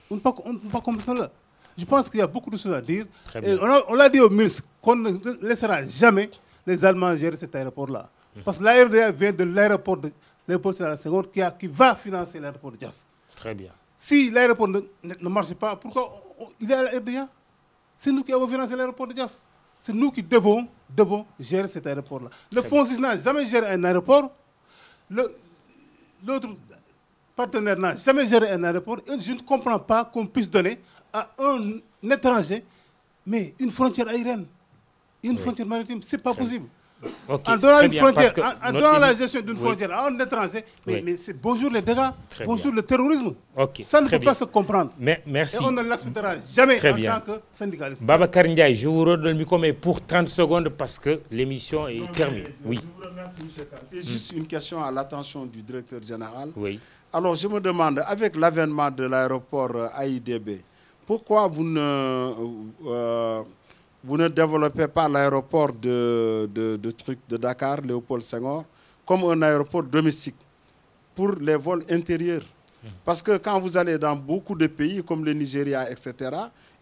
On ne peut pas comprendre cela. Je pense qu'il y a beaucoup de choses à dire. Et on l'a dit au ministre qu'on ne laissera jamais les Allemands gérer cet aéroport-là. Parce que l'ARDA vient de l'aéroport de Léopold Sédar Senghor qui va financer l'aéroport de Diass. Très bien. Si l'aéroport ne marche pas, pourquoi il est à la RDA? C'est nous qui avons financé l'aéroport de Diass. C'est nous qui devons gérer cet aéroport-là. Le FONSIS n'a jamais géré un aéroport. L'autre partenaire n'a jamais géré un aéroport. Et je ne comprends pas qu'on puisse donner à un étranger mais une frontière aérienne, une frontière maritime. Ce n'est pas possible. Okay, en donnant une frontière, en donnant la gestion d'une frontière à un étranger, mais c'est bonjour les dégâts, bonjour le terrorisme. Ça ne peut pas se comprendre. Merci. Et on ne l'acceptera jamais en tant que syndicaliste. Babacar Ndiaye, je vous redonne le micro, mais pour 30 secondes parce que l'émission est terminée. Oui. Je vous remercie, M. Kane. C'est juste une question à l'attention du directeur général. Oui. Alors, je me demande, avec l'avènement de l'aéroport AIBD, pourquoi vous ne développez pas l'aéroport de Dakar, Léopold Senghor, comme un aéroport domestique pour les vols intérieurs? Parce que quand vous allez dans beaucoup de pays, comme le Nigeria, etc.,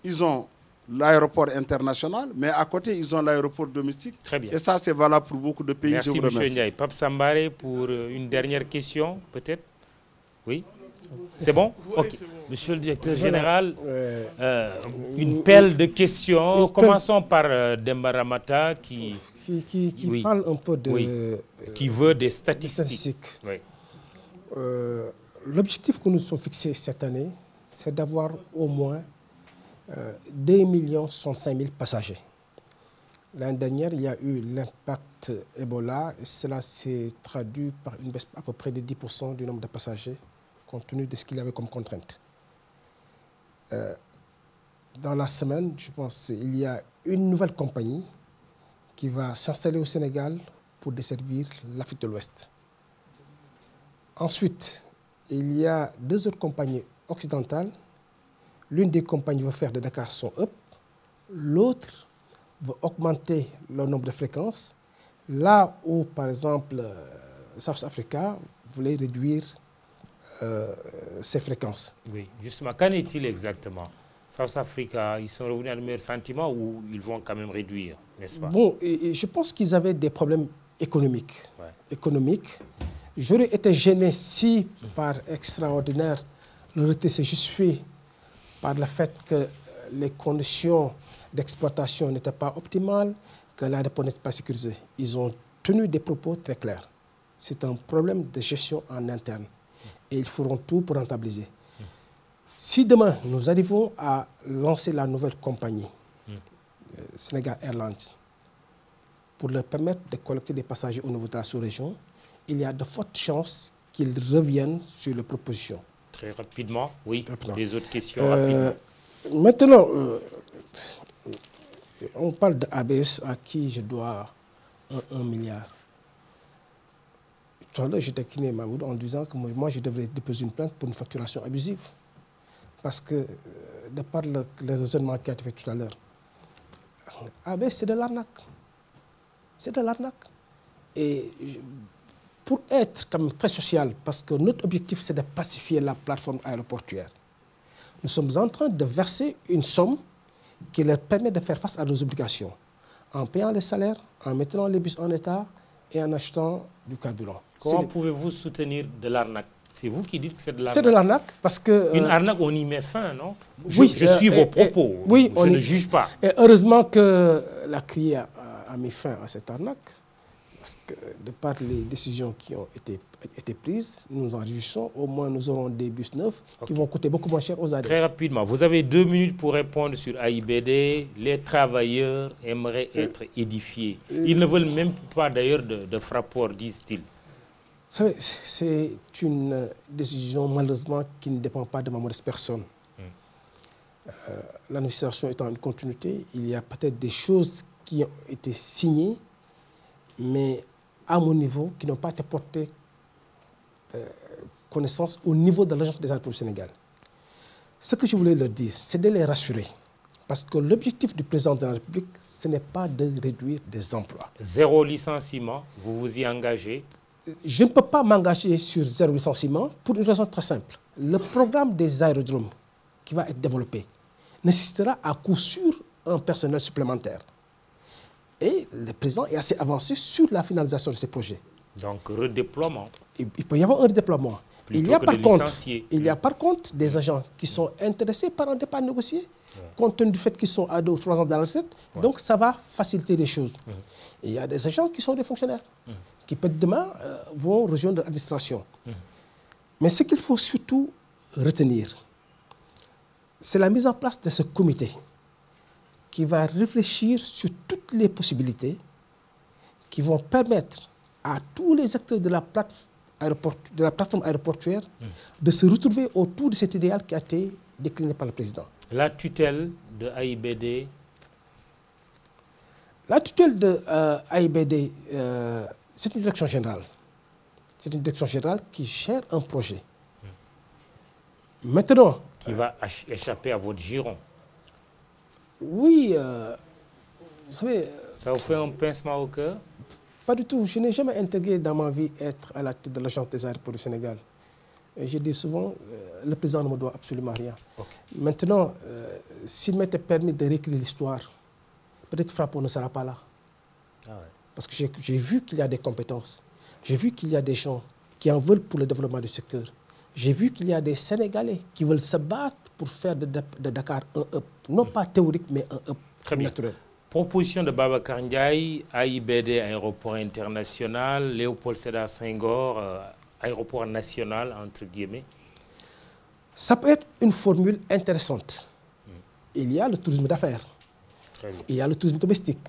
ils ont l'aéroport international, mais à côté, ils ont l'aéroport domestique. Très bien. Et ça, c'est valable pour beaucoup de pays. Merci, je vous remercie. M. Ndiaye. Pape Sambaré, pour une dernière question, peut-être? Oui. C'est bon? Ok. Monsieur le directeur général, une pelle de questions. Commençons par Demba Ramata qui parle un peu de... qui veut des statistiques. Oui. L'objectif que nous sommes fixés cette année, c'est d'avoir au moins 2 105 000 passagers. L'année dernière, il y a eu l'impact Ebola et cela s'est traduit par une baisse à peu près de 10% du nombre de passagers, compte tenu de ce qu'il avait comme contrainte. Dans la semaine, je pense qu'il y a une nouvelle compagnie qui va s'installer au Sénégal pour desservir l'Afrique de l'Ouest. Ensuite, il y a 2 autres compagnies occidentales. L'une des compagnies va faire de Dakar son hub. L'autre va augmenter le nombre de fréquences. Là où, par exemple, South Africa voulait réduire ses fréquences. Oui, justement, qu'en est-il exactement? South Africa, ils sont revenus à de meilleurs sentiments ou ils vont quand même réduire, n'est-ce pas? Bon, et je pense qu'ils avaient des problèmes économiques. Ouais. Économiques. J'aurais été gêné si, par extraordinaire, le retrait s'est justifié par le fait que les conditions d'exploitation n'étaient pas optimales, que l'aéroport n'était pas sécurisé. Ils ont tenu des propos très clairs. C'est un problème de gestion en interne. Et ils feront tout pour rentabiliser. Si demain, nous arrivons à lancer la nouvelle compagnie, Sénégal Airlines, pour leur permettre de collecter des passagers au niveau de la sous-région, il y a de fortes chances qu'ils reviennent sur les propositions. Très rapidement, oui. Les autres questions rapidement. Maintenant, on parle d'ABS à qui je dois 1 milliard. Tout à l'heure, j'ai taquiné Mahmoud en disant que moi, je devrais déposer une plainte pour une facturation abusive. Parce que, de par le raisonnement qui a été fait tout à l'heure, ABS, c'est de l'arnaque. C'est de l'arnaque. Et pour être quand même très social, parce que notre objectif, c'est de pacifier la plateforme aéroportuaire, nous sommes en train de verser une somme qui leur permet de faire face à nos obligations, en payant les salaires, en mettant les bus en état et en achetant du carburant. Comment pouvez-vous soutenir de l'arnaque? C'est vous qui dites que c'est de l'arnaque. C'est de l'arnaque parce que... Une arnaque, on y met fin, non? Oui, je suis vos propos, oui, je ne juge pas. Et heureusement que la CRI a mis fin à cette arnaque, parce que de par les décisions qui ont été prises, nous nous en réjouissons. Au moins, nous aurons des bus neufs qui vont coûter beaucoup moins cher aux ADS. Très rapidement, vous avez 2 minutes pour répondre sur AIBD. Les travailleurs aimeraient être édifiés. Ils ne veulent même pas d'ailleurs de frappeurs, disent-ils. Vous savez, c'est une décision malheureusement qui ne dépend pas de ma modeste personne. L'administration étant une continuité, il y a peut-être des choses qui ont été signées, mais à mon niveau, qui n'ont pas été portées connaissance au niveau de l'Agence des aéroports du Sénégal. Ce que je voulais leur dire, c'est de les rassurer. Parce que l'objectif du président de la République, ce n'est pas de réduire des emplois. 0 licenciement, vous vous y engagez? Je ne peux pas m'engager sur 0 licenciement pour une raison très simple. Le programme des aérodromes qui va être développé nécessitera à coup sûr un personnel supplémentaire. Et le président est assez avancé sur la finalisation de ces projets. Donc, redéploiement. Il peut y avoir un redéploiement. Il y a par contre des agents qui sont intéressés par un départ négocié, compte tenu du fait qu'ils sont à 2 ou 3 ans dans la recette. Donc, ça va faciliter les choses. Et il y a des agents qui sont des fonctionnaires, qui peut-être demain vont rejoindre l'administration. Mais ce qu'il faut surtout retenir, c'est la mise en place de ce comité qui va réfléchir sur toutes les possibilités qui vont permettre à tous les acteurs de la plateforme aéroportuaire de se retrouver autour de cet idéal qui a été décliné par le président. La tutelle de AIBD? La tutelle de AIBD, c'est une direction générale. C'est une direction générale qui gère un projet. Maintenant... Qui va échapper à votre giron? Oui, vous savez... Ça vous fait un pincement au cœur? Pas du tout. Je n'ai jamais intégré dans ma vie être à la tête de l'Agence des aéroports du Sénégal. Et je dis souvent, le président ne me doit absolument rien. Maintenant, s'il m'était permis de réécrire l'histoire, peut-être Frappo ne sera pas là. Parce que j'ai vu qu'il y a des compétences. J'ai vu qu'il y a des gens qui en veulent pour le développement du secteur. J'ai vu qu'il y a des Sénégalais qui veulent se battre pour faire de Dakar un hub. Non pas théorique, mais un hub naturel. Proposition de Babacar Ndiaye, AIBD, aéroport international, Léopold Sédar Senghor, aéroport national, entre guillemets. Ça peut être une formule intéressante. Il y a le tourisme d'affaires. Il y a le tourisme domestique.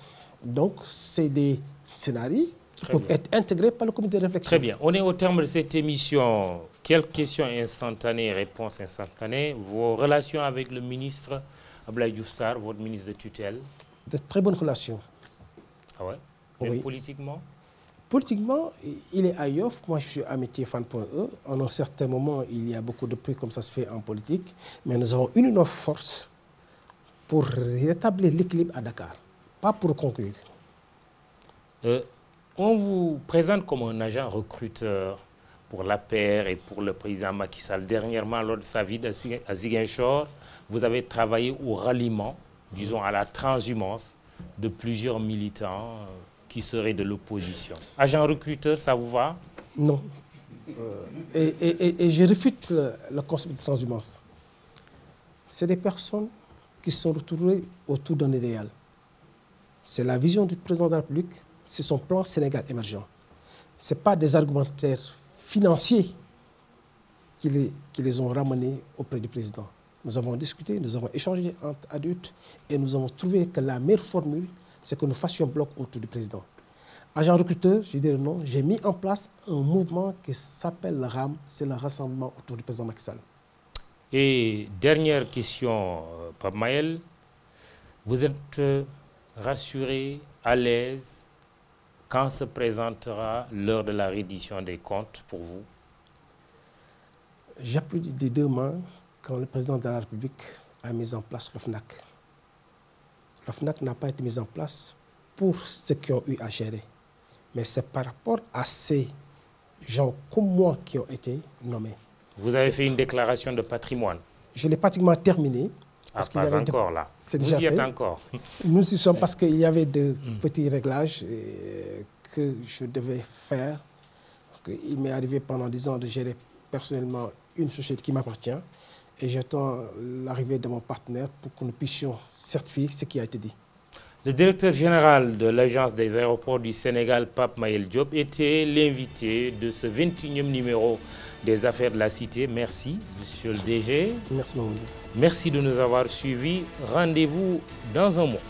Donc, c'est des scénarios qui peuvent être intégrés par le comité de réflexion. Très bien. On est au terme de cette émission. Quelles questions instantanées, réponses instantanées? Vos relations avec le ministre Abdoulaye Diouf Sarr, votre ministre de tutelle? De très bonnes relations. Ah ouais? Mais Oui. politiquement? Politiquement, il est à Yoff. Moi, je suis amitié fan.e. En un certain moment, il y a beaucoup de prix comme ça se fait en politique. Mais nous avons une autre force pour rétablir l'équilibre à Dakar, pas pour conclure. On vous présente comme un agent recruteur pour l'APR et pour le président Macky Sall. Dernièrement, lors de sa visite à Ziguinchor, vous avez travaillé au ralliement, disons à la transhumance de plusieurs militants qui seraient de l'opposition. Agent recruteur, ça vous va? Non. Et je réfute le concept de transhumance. C'est des personnes qui sont retrouvées autour d'un idéal. C'est la vision du président de la République, c'est son plan Sénégal émergent. Ce n'est pas des argumentaires financiers qui les ont ramenés auprès du président. Nous avons discuté, nous avons échangé entre adultes et nous avons trouvé que la meilleure formule, c'est que nous fassions bloc autour du président. Agent recruteur, je dirais non, j'ai mis en place un mouvement qui s'appelle le RAM, c'est le rassemblement autour du président Macky Sall. Et dernière question, Pape Mayel, vous êtes rassuré, à l'aise, quand se présentera l'heure de la reddition des comptes pour vous? J'applaudis des deux mains quand le président de la République a mis en place l'OFNAC. L'OFNAC n'a pas été mis en place pour ceux qui ont eu à gérer, mais c'est par rapport à ces gens comme moi qui ont été nommés. Vous avez fait une déclaration de patrimoine? Je l'ai pratiquement terminé. Parce pas encore là. C'est vous déjà y êtes fait. Encore. Nous y sommes parce qu'il y avait de petits réglages que je devais faire. Parce qu'il m'est arrivé pendant 10 ans de gérer personnellement une société qui m'appartient. Et j'attends l'arrivée de mon partenaire pour que nous puissions certifier ce qui a été dit. Le directeur général de l'Agence des aéroports du Sénégal, Pape Mayel Diop, était l'invité de ce 21e numéro des Affaires de la Cité. Merci, monsieur le DG. Merci, Mamoudou. Merci de nous avoir suivis. Rendez-vous dans un mois.